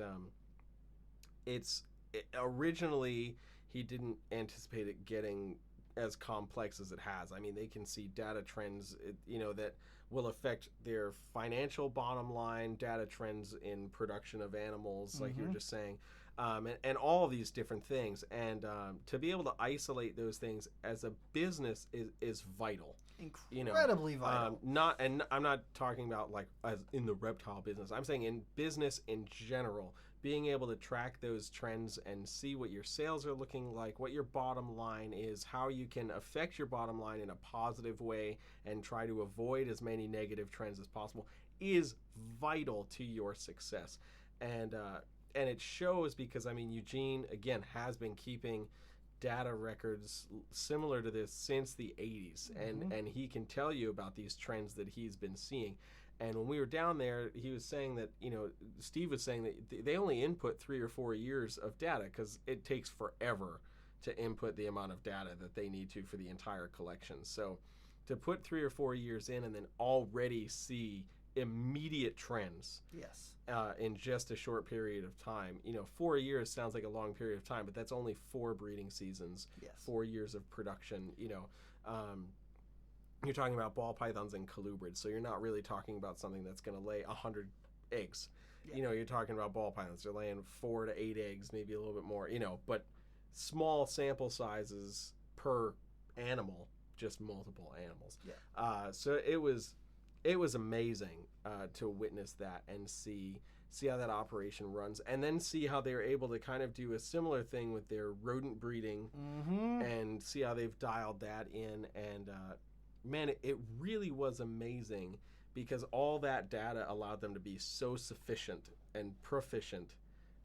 Speaker 2: originally he didn't anticipate it getting as complex as it has. I mean, they can see data trends, that will affect their financial bottom line, data trends in production of animals, like you were just saying, and all of these different things. And to be able to isolate those things as a business is vital.
Speaker 1: Incredibly vital.
Speaker 2: I'm not talking about like as in the reptile business. I'm saying in business in general, being able to track those trends and see what your sales are looking like, what your bottom line is, how you can affect your bottom line in a positive way and try to avoid as many negative trends as possible is vital to your success. And it shows, because Eugene again has been keeping data records similar to this since the 80s, and he can tell you about these trends that he's been seeing. And when we were down there, he was saying that, Steve was saying that they only input 3 or 4 years of data because it takes forever to input the amount of data that they need to for the entire collection. So to put 3 or 4 years in and then already see immediate trends
Speaker 1: Yes.
Speaker 2: In just a short period of time. 4 years sounds like a long period of time, but that's only 4 breeding seasons,
Speaker 1: Yes.
Speaker 2: 4 years of production. You're talking about ball pythons and colubrids, so you're not really talking about something that's going to lay 100 eggs.
Speaker 1: Yeah.
Speaker 2: You're talking about ball pythons. They're laying 4 to 8 eggs, maybe a little bit more, but small sample sizes per animal, just multiple animals.
Speaker 1: Yeah.
Speaker 2: So it was amazing to witness that and see how that operation runs, and then see how they were able to kind of do a similar thing with their rodent breeding and see how they've dialed that in. And man, it really was amazing because all that data allowed them to be so sufficient and proficient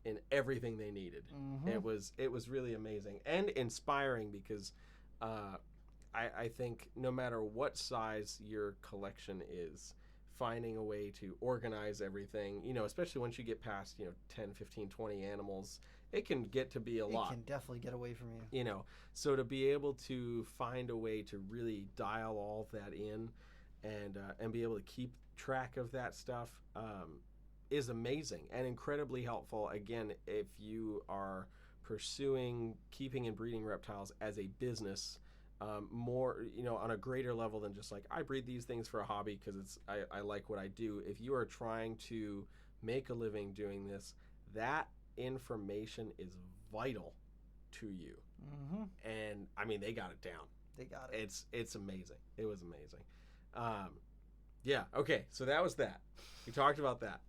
Speaker 2: in everything they needed. It was really amazing and inspiring because I think no matter what size your collection is, finding a way to organize everything, especially once you get past 10, 15, 20 animals, it can get to be a lot.
Speaker 1: It can definitely get away from you.
Speaker 2: So to be able to find a way to really dial all that in and be able to keep track of that stuff is amazing and incredibly helpful. Again, if you are pursuing keeping and breeding reptiles as a business, more, on a greater level than just like, I breed these things for a hobby because I like what I do. If you are trying to make a living doing this, that information is vital to you. And I mean, they got it down.
Speaker 1: They got it.
Speaker 2: It's amazing. It was amazing. Yeah. Okay. So that was that. We talked about that.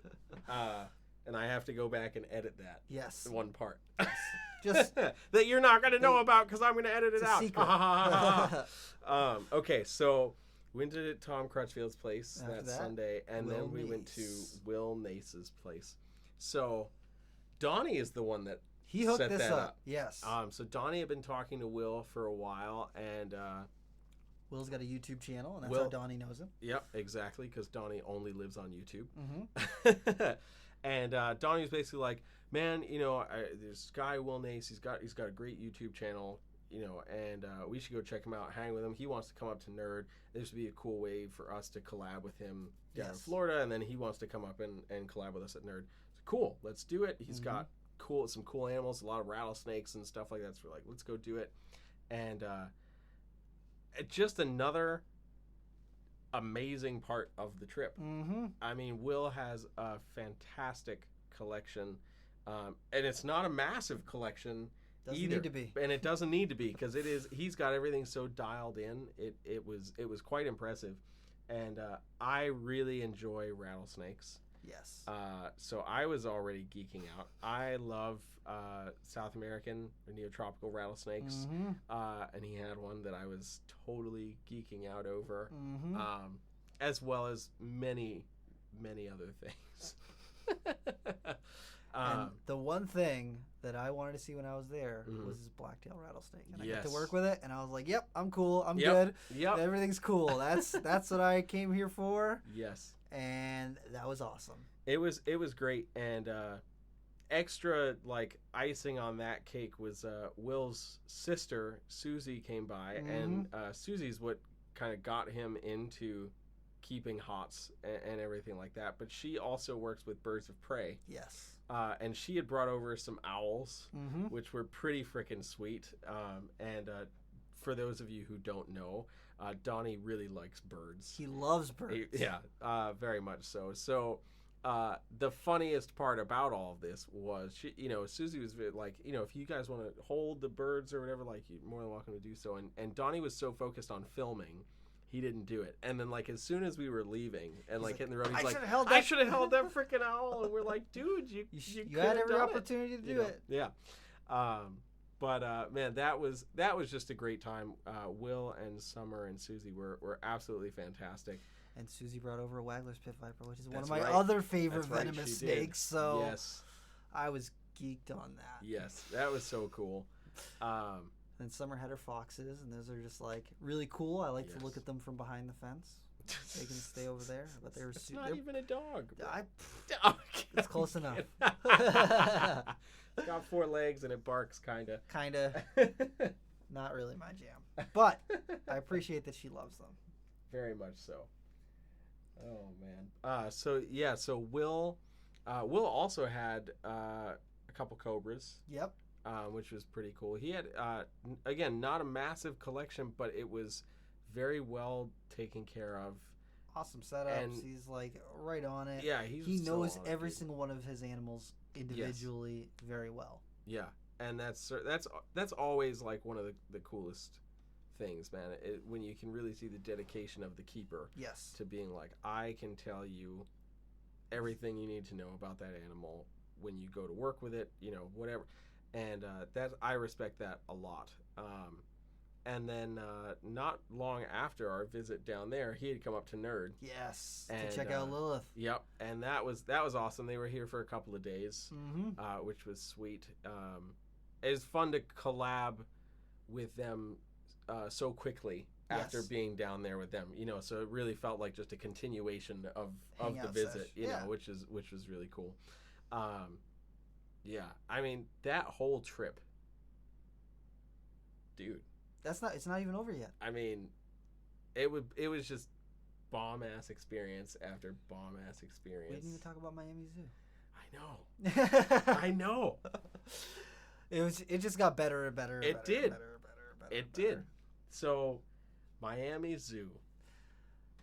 Speaker 2: And I have to go back and edit that.
Speaker 1: Yes.
Speaker 2: One part.
Speaker 1: Just
Speaker 2: that you're not going to know about because I'm going to edit it out.
Speaker 1: Secret.
Speaker 2: Okay, so we went to Tom Crutchfield's place that Sunday, and
Speaker 1: Will
Speaker 2: then we went to
Speaker 1: Nace.
Speaker 2: Will Nace's place. So Donnie is the one that
Speaker 1: he hooked
Speaker 2: set
Speaker 1: this
Speaker 2: that
Speaker 1: up. Yes.
Speaker 2: So Donnie had been talking to Will for a while, and
Speaker 1: Will's got a YouTube channel, and that's
Speaker 2: Will-
Speaker 1: how Donnie knows him.
Speaker 2: yep, exactly, because Donnie only lives on YouTube.
Speaker 1: Mm-hmm.
Speaker 2: And Donnie was basically like, man, this guy Will Nace, he's got a great YouTube channel, and we should go check him out, hang with him. He wants to come up to Nerd. This would be a cool way for us to collab with him down in
Speaker 1: Yes.
Speaker 2: Florida, and then he wants to come up and collab with us at Nerd. So cool, let's do it. He's got some cool animals, a lot of rattlesnakes and stuff like that. So we're like, let's go do it. And just another amazing part of the trip. I mean, Will has a fantastic collection, and it's not a massive collection
Speaker 1: Doesn't
Speaker 2: either.
Speaker 1: need to be.
Speaker 2: And it doesn't need to be because it is. He's got everything so dialed in. It was quite impressive, and I really enjoy rattlesnakes.
Speaker 1: Yes.
Speaker 2: So I was already geeking out. I love South American or neotropical rattlesnakes, and he had one that I was totally geeking out over, as well as many other things.
Speaker 1: And the one thing that I wanted to see when I was there was this blacktail rattlesnake, and I got to
Speaker 2: Yes.
Speaker 1: work with it, and I was like, "Yep, I'm cool. I'm
Speaker 2: Yep.
Speaker 1: good.
Speaker 2: Yep.
Speaker 1: Everything's cool. That's what I came here for."
Speaker 2: Yes.
Speaker 1: And that was awesome.
Speaker 2: It was great, and extra like icing on that cake was Will's sister Susie came by, and Susie's what kind of got him into keeping hots and everything like that. But she also works with birds of prey,
Speaker 1: Yes.
Speaker 2: and she had brought over some owls,
Speaker 1: Mm-hmm.
Speaker 2: which were pretty freaking sweet. And for those of you who don't know, Donnie really likes birds.
Speaker 1: He loves birds.
Speaker 2: Yeah, very much so. So the funniest part about all of this was, Susie was like, if you guys want to hold the birds or whatever, like, you're more than welcome to do so. And Donnie was so focused on filming, he didn't do it. And then, like, as soon as we were leaving and like hitting the road, he's like, I should have held that freaking owl. And we're like, dude, you
Speaker 1: had every opportunity to do it.
Speaker 2: Yeah. But man, that was just a great time. Will and Summer and Susie were absolutely fantastic.
Speaker 1: And Susie brought over a Wagler's pit viper, which is one
Speaker 2: That's
Speaker 1: of my
Speaker 2: right.
Speaker 1: other favorite
Speaker 2: That's right,
Speaker 1: venomous
Speaker 2: she did.
Speaker 1: snakes. So
Speaker 2: Yes.
Speaker 1: I was geeked on that.
Speaker 2: Yes, that was so cool.
Speaker 1: And Summer had her foxes, and those are just like really cool. I like to look
Speaker 2: Yes.
Speaker 1: at them from behind the fence. They can stay over there, but they're
Speaker 2: It's not even a dog.
Speaker 1: It's close enough.
Speaker 2: It's got 4 legs and it barks, kinda.
Speaker 1: Not really my jam, but I appreciate that she loves them.
Speaker 2: Very much so. Oh man. So Will also had a couple cobras.
Speaker 1: Yep.
Speaker 2: Which was pretty cool. He had again, not a massive collection, but it was very well taken care of.
Speaker 1: Awesome setups.
Speaker 2: And
Speaker 1: he's like right on it.
Speaker 2: Yeah,
Speaker 1: he
Speaker 2: so
Speaker 1: knows
Speaker 2: on it,
Speaker 1: every
Speaker 2: dude.
Speaker 1: single one of his animals individually very well.
Speaker 2: Yeah, and that's always like one of the coolest things, man. When you can really see the dedication of the keeper.
Speaker 1: Yes.
Speaker 2: To being like, I can tell you everything you need to know about that animal when you go to work with it, whatever. And I respect that a lot. And then not long after our visit down there, he had come up to Nerd.
Speaker 1: Yes.
Speaker 2: And,
Speaker 1: to check out Lilith.
Speaker 2: Yep, and that was awesome. They were here for a couple of days, which was sweet. It was fun to collab with them so quickly after being down there with them. So it really felt like just a continuation of the visit. Which was really cool. Yeah, I mean that whole trip, dude.
Speaker 1: It's not even over yet.
Speaker 2: I mean, it was just bomb ass experience after bomb ass experience.
Speaker 1: We didn't even talk about Miami Zoo.
Speaker 2: I know.
Speaker 1: It just got better and better.
Speaker 2: It did.
Speaker 1: It
Speaker 2: did. So, Miami Zoo.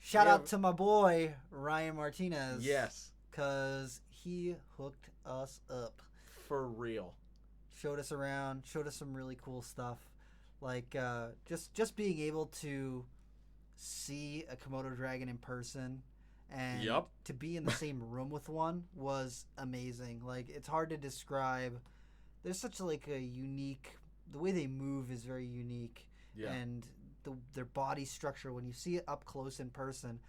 Speaker 1: Shout out to my boy Ryan Martinez.
Speaker 2: Yes.
Speaker 1: Cause he hooked us up.
Speaker 2: For real.
Speaker 1: Showed us around. Showed us some really cool stuff. Like just being able to see a Komodo dragon in person and to be in the same room with one was amazing. Like it's hard to describe. There's such like a unique. The way they move is very unique, and their body structure when you see it up close in person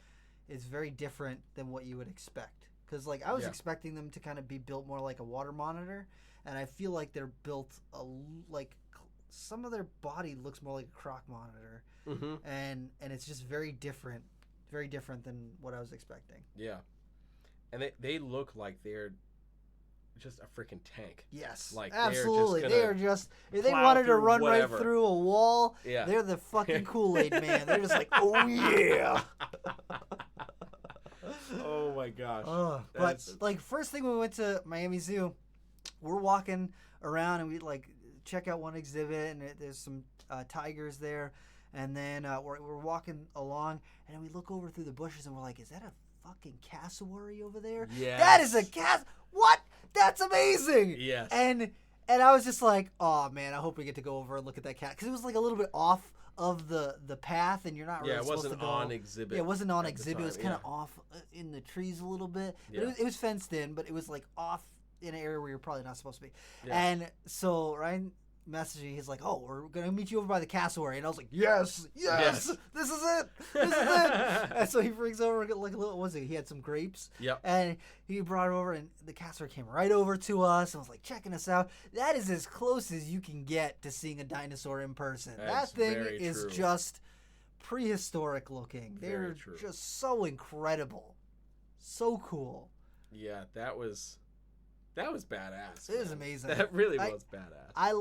Speaker 1: is very different than what you would expect. Because like I was expecting them to kind of be built more like a water monitor, and I feel like they're built like. Some of their body looks more like a croc monitor, and it's just very different than what I was expecting.
Speaker 2: Yeah, and they look like they're just a freaking tank.
Speaker 1: Yes,
Speaker 2: like
Speaker 1: absolutely. If they wanted to run right through a wall, they're the fucking Kool-Aid man. They're just like, oh yeah.
Speaker 2: Oh my gosh.
Speaker 1: But like first thing we went to Miami Zoo, we're walking around and we like. Check out one exhibit and there's some tigers there, and then we're walking along and we look over through the bushes and we're like, is that a fucking cassowary over there?
Speaker 2: Yes.
Speaker 1: That is a what? That's amazing.
Speaker 2: Yes.
Speaker 1: And I was just like, oh man, I hope we get to go over and look at that cat, because it was like a little bit off of the path and you're not really supposed to go.
Speaker 2: It wasn't on exhibit.
Speaker 1: Yeah, it wasn't on exhibit. It was kind of off in the trees a little bit. But it was fenced in, but it was like off in an area where you're probably not supposed to be. Yeah. And so Ryan messaged me, he's like, oh, we're gonna meet you over by the cassowary, and I was like, yes, this is it. And so he brings over like a little, what was it, he had some grapes, and he brought it over, and the cassowary came right over to us and was like checking us out. That is as close as you can get to seeing a dinosaur in person. That thing is just prehistoric looking. They're just so incredible, so cool.
Speaker 2: Yeah, that was badass.
Speaker 1: It was amazing.
Speaker 2: That really was badass.
Speaker 1: I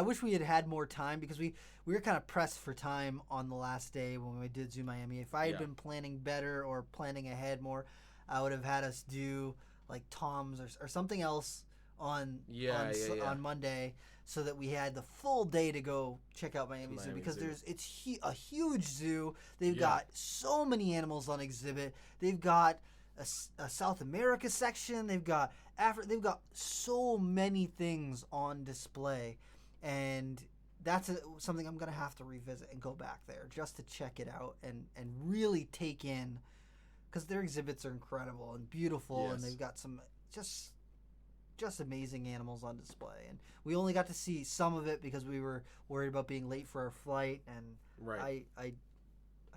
Speaker 1: wish we had more time, because we were kind of pressed for time on the last day when we did Zoo Miami. If I had been planning better or planning ahead more, I would have had us do like Tom's or something else on Monday, so that we had the full day to go check out Miami Zoo, because it's a huge zoo. They've got so many animals on exhibit. They've got a South America section. They've got Africa. They've got so many things on display, and that's something I'm gonna have to revisit and go back there just to check it out and really take in, because their exhibits are incredible and beautiful, and they've got some just amazing animals on display. And we only got to see some of it because we were worried about being late for our flight, and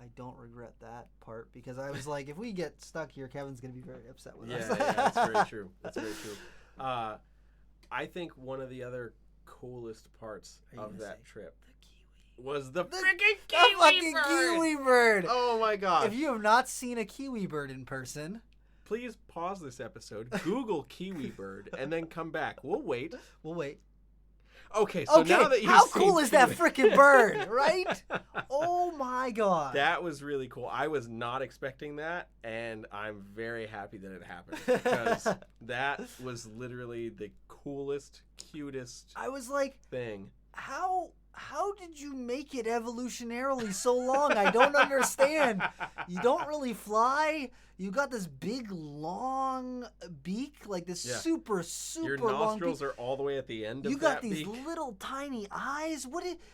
Speaker 1: I don't regret that part, because I was like, if we get stuck here, Kevin's going to be very upset with us.
Speaker 2: Yeah, that's very true. That's very true. I think one of the other coolest parts
Speaker 1: Are you
Speaker 2: of
Speaker 1: gonna
Speaker 2: that
Speaker 1: say
Speaker 2: trip
Speaker 1: the kiwi?
Speaker 2: was the freaking
Speaker 1: The
Speaker 2: kiwi
Speaker 1: fucking
Speaker 2: bird.
Speaker 1: kiwi bird.
Speaker 2: Oh my gosh.
Speaker 1: If you have not seen a kiwi bird in person,
Speaker 2: Please pause this episode, Google kiwi bird, and then come back. We'll wait.
Speaker 1: we'll wait.
Speaker 2: Okay, so
Speaker 1: Okay,
Speaker 2: now that you've
Speaker 1: how
Speaker 2: seen
Speaker 1: cool is that
Speaker 2: kiwi-
Speaker 1: freaking bird, right? Oh my god.
Speaker 2: That was really cool. I was not expecting that, and I'm very happy that it happened because that was literally the coolest, cutest
Speaker 1: I was like,
Speaker 2: thing.
Speaker 1: how did you make it evolutionarily so long? I don't understand. You don't really fly. You got this big long beak, like this
Speaker 2: Yeah.
Speaker 1: super super
Speaker 2: Your
Speaker 1: long beak.
Speaker 2: nostrils are all the way at the end of
Speaker 1: You got
Speaker 2: that
Speaker 1: these
Speaker 2: beak.
Speaker 1: little tiny eyes.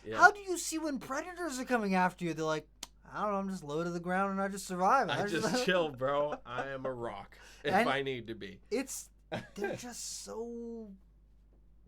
Speaker 2: Yeah.
Speaker 1: How do you see when predators are coming after you? They're like, I don't know, I'm just low to the ground and I just survive.
Speaker 2: I just chill, bro. I am a rock if
Speaker 1: And-
Speaker 2: I need to be.
Speaker 1: They're just so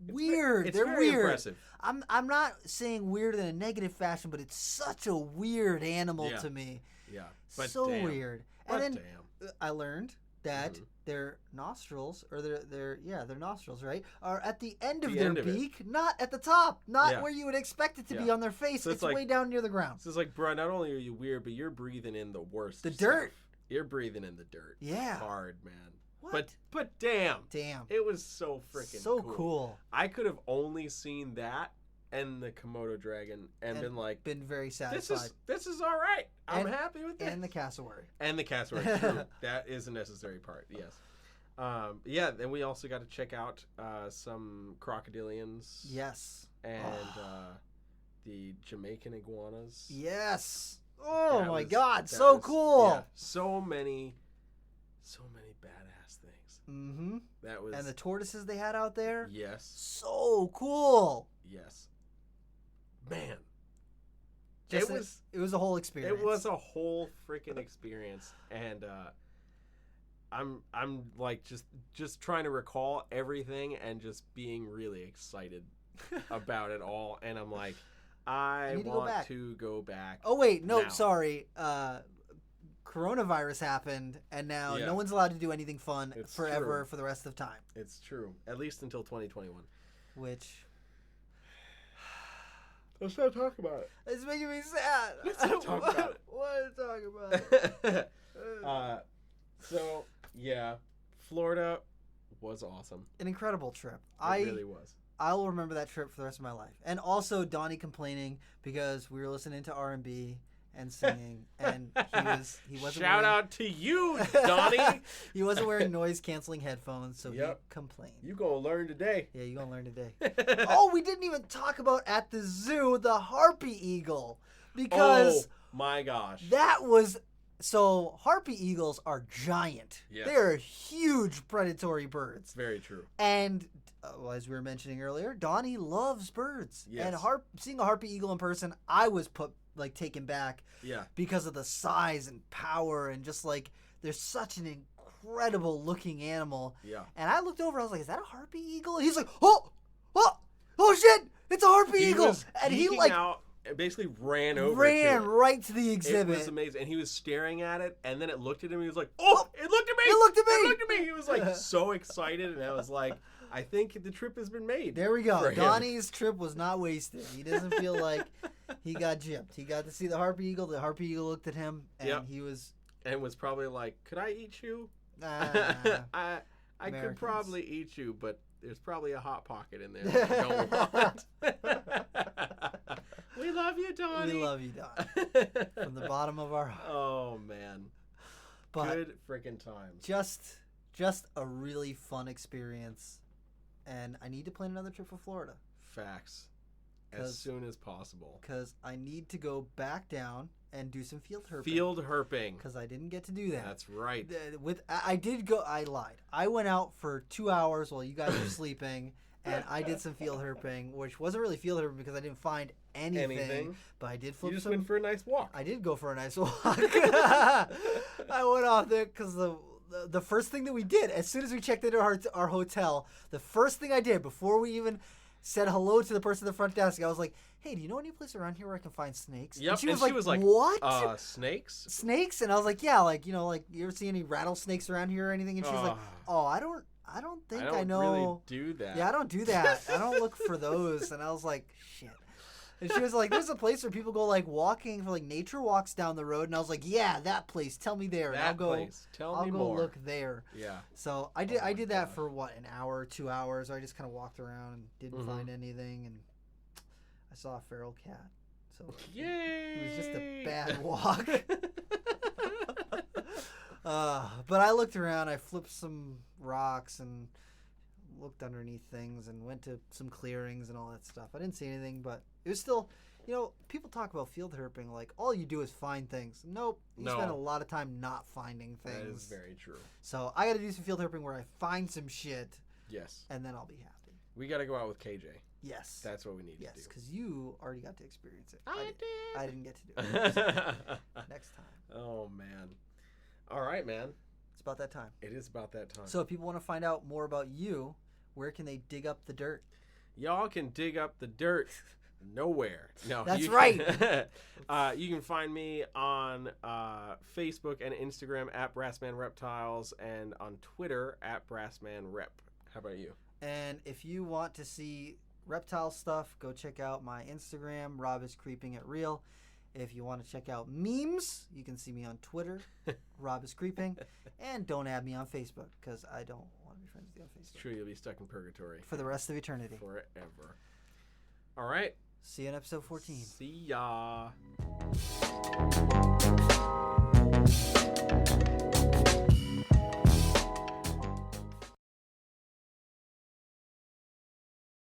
Speaker 1: weird.
Speaker 2: It's
Speaker 1: They're
Speaker 2: very
Speaker 1: weird.
Speaker 2: impressive.
Speaker 1: I'm not saying weird in a negative fashion, but it's such a weird animal
Speaker 2: Yeah.
Speaker 1: to me.
Speaker 2: Yeah, but
Speaker 1: So
Speaker 2: damn.
Speaker 1: weird.
Speaker 2: But
Speaker 1: And then
Speaker 2: damn.
Speaker 1: I learned that
Speaker 2: Mhm.
Speaker 1: their nostrils, or their nostrils, right, are at the end of
Speaker 2: The
Speaker 1: their
Speaker 2: end of it.
Speaker 1: beak, not at the top, not
Speaker 2: Yeah.
Speaker 1: where you would expect it to be
Speaker 2: Yeah.
Speaker 1: on their face.
Speaker 2: So it's
Speaker 1: it's
Speaker 2: like-
Speaker 1: way down near the ground.
Speaker 2: So it's like, bro, not only are you weird, but you're breathing in the worst.
Speaker 1: The
Speaker 2: stuff.
Speaker 1: dirt.
Speaker 2: You're breathing in the dirt.
Speaker 1: Yeah.
Speaker 2: Hard, man.
Speaker 1: What?
Speaker 2: But damn.
Speaker 1: Damn.
Speaker 2: It was so freaking
Speaker 1: So cool.
Speaker 2: I could have only seen that and the Komodo dragon and been like,
Speaker 1: Been very
Speaker 2: this
Speaker 1: satisfied.
Speaker 2: is all right. I'm
Speaker 1: And-
Speaker 2: happy with this.
Speaker 1: And the cassowary.
Speaker 2: And the cassowary. True. That is a necessary part. Yes. Yeah. Then we also got to check out some crocodilians.
Speaker 1: Yes.
Speaker 2: And the Jamaican iguanas.
Speaker 1: Yes. Oh
Speaker 2: That
Speaker 1: my
Speaker 2: was-
Speaker 1: God.
Speaker 2: that
Speaker 1: So
Speaker 2: was-
Speaker 1: cool.
Speaker 2: yeah, so many badass things.
Speaker 1: Mm-hmm.
Speaker 2: That was
Speaker 1: And the tortoises they had out there.
Speaker 2: yes,
Speaker 1: So cool.
Speaker 2: yes, man.
Speaker 1: Just
Speaker 2: it
Speaker 1: was a whole experience.
Speaker 2: It was a whole freaking experience, and I'm like just trying to recall everything and just being really excited about it all, and I'm like, I
Speaker 1: need to go
Speaker 2: want
Speaker 1: back.
Speaker 2: to go back.
Speaker 1: Oh wait, no,
Speaker 2: now.
Speaker 1: sorry. Coronavirus happened, and now
Speaker 2: Yeah.
Speaker 1: no one's allowed to do anything fun
Speaker 2: It's
Speaker 1: forever
Speaker 2: true.
Speaker 1: for the rest of time.
Speaker 2: It's true, at least until 2021.
Speaker 1: Which
Speaker 2: Let's not talk about it.
Speaker 1: it's making me sad.
Speaker 2: Let's not talk about it.
Speaker 1: What to talk about?
Speaker 2: So yeah, Florida was awesome.
Speaker 1: An incredible trip.
Speaker 2: It really was.
Speaker 1: I will remember that trip for the rest of my life. And also Donnie complaining because we were listening to R&B and singing, and he wasn't
Speaker 2: Shout
Speaker 1: wearing,
Speaker 2: out to you, Donnie.
Speaker 1: he wasn't wearing noise canceling headphones, so
Speaker 2: Yep.
Speaker 1: he complained.
Speaker 2: You gonna learn today.
Speaker 1: Yeah, you gonna learn today. Oh, we didn't even talk about at the zoo the harpy eagle, because
Speaker 2: Oh my gosh.
Speaker 1: that was so. Harpy eagles are giant.
Speaker 2: Yes.
Speaker 1: They're huge predatory birds,
Speaker 2: Very true.
Speaker 1: and well, as we were mentioning earlier, Donnie loves birds.
Speaker 2: Yes.
Speaker 1: And seeing a harpy eagle in person, I was taken back
Speaker 2: Yeah.
Speaker 1: because of the size and power, and just like they're such an incredible looking animal.
Speaker 2: Yeah.
Speaker 1: And I looked over, I was like, is that a harpy eagle? And he's like, oh shit, it's a harpy eagle.
Speaker 2: Was
Speaker 1: And he
Speaker 2: geeking
Speaker 1: like
Speaker 2: out and basically ran over
Speaker 1: ran
Speaker 2: to it.
Speaker 1: right to the
Speaker 2: It
Speaker 1: exhibit.
Speaker 2: was amazing, and he was staring at it, and then it looked at him. He was like, "Oh, it looked at me!
Speaker 1: It looked at me!"
Speaker 2: It looked at me!" He was like so excited, and I was like, "I think the trip has been made."
Speaker 1: There we go.
Speaker 2: for him.
Speaker 1: Donnie's trip was not wasted. He doesn't feel like he got gypped. He got to see the harpy eagle. The harpy eagle looked at him, and
Speaker 2: Yep.
Speaker 1: he was,
Speaker 2: and was probably like, "Could I eat you?
Speaker 1: ah,
Speaker 2: I could
Speaker 1: Americans.
Speaker 2: probably eat you, but there's probably a hot pocket in there that I don't want." We love you, Donnie.
Speaker 1: we love you, Don, from the bottom of our heart.
Speaker 2: Oh man,
Speaker 1: But
Speaker 2: good freaking times.
Speaker 1: just a really fun experience, and I need to plan another trip for Florida
Speaker 2: Facts. As
Speaker 1: 'Cause-
Speaker 2: soon as possible.
Speaker 1: because I need to go back down and do some field herping.
Speaker 2: Field herping.
Speaker 1: Because I didn't get to do that.
Speaker 2: That's right.
Speaker 1: I did go. I lied. I went out for 2 hours while you guys were sleeping, and I did some field herping, which wasn't really field herping because I didn't find anything. But I did
Speaker 2: You
Speaker 1: flip
Speaker 2: just
Speaker 1: some.
Speaker 2: went for a nice walk.
Speaker 1: I did go for a nice walk. I went off there because the first thing that we did as soon as we checked into our hotel, the first thing I did before we even said hello to the person at the front desk, I was like, "Hey, do you know any place around here where I can find snakes?"
Speaker 2: Yep.
Speaker 1: And she was like, "What?
Speaker 2: Snakes?
Speaker 1: Snakes?" And I was like, "Yeah, like you ever see any rattlesnakes around here or anything?" And she was like, "Oh, I I don't think
Speaker 2: I don't
Speaker 1: I know.
Speaker 2: really do that.
Speaker 1: Yeah, I don't do that. I don't look for those. And I was like, shit. And she was like, there's a place where people go like walking for like nature walks down the road. And I was like, yeah, that place. Tell me there. And I'll go.
Speaker 2: Place. Tell me
Speaker 1: I'll go
Speaker 2: more.
Speaker 1: look there.
Speaker 2: Yeah.
Speaker 1: So I did that for what, an hour, 2 hours. I just kind of walked around and didn't
Speaker 2: Mhm.
Speaker 1: find anything, and I saw a feral cat. So
Speaker 2: Yay!
Speaker 1: it was just a bad walk. But I looked around. I flipped some rocks and looked underneath things and went to some clearings and all that stuff. I didn't see anything, but it was still, you know, people talk about field herping like all you do is find things. Nope. You spend a lot of time not finding things.
Speaker 2: That is very true.
Speaker 1: So I got to do some field herping where I find some shit.
Speaker 2: Yes.
Speaker 1: And then I'll be happy.
Speaker 2: We got to go out with KJ.
Speaker 1: Yes.
Speaker 2: That's what we need to do.
Speaker 1: Yes, because you already got to experience it.
Speaker 2: I did.
Speaker 1: I didn't get to do it. So next time.
Speaker 2: Oh, man. All right, man.
Speaker 1: It's about that time.
Speaker 2: It is about that time.
Speaker 1: So if people want to find out more about you, where can they dig up the dirt?
Speaker 2: Y'all can dig up the dirt nowhere. No,
Speaker 1: That's
Speaker 2: you
Speaker 1: right.
Speaker 2: You can find me on Facebook and Instagram at Brassman Reptiles and on Twitter at BrassmanRep. How about you?
Speaker 1: And if you want to see reptile stuff, go check out my Instagram, Rob is Creeping at Real. If you want to check out memes, you can see me on Twitter, Rob is Creeping. And don't add me on Facebook, because I don't want to be friends with you on Facebook.
Speaker 2: It's true, you'll be stuck in purgatory.
Speaker 1: For the rest of eternity.
Speaker 2: Forever. All right.
Speaker 1: See you in episode 14.
Speaker 2: See ya.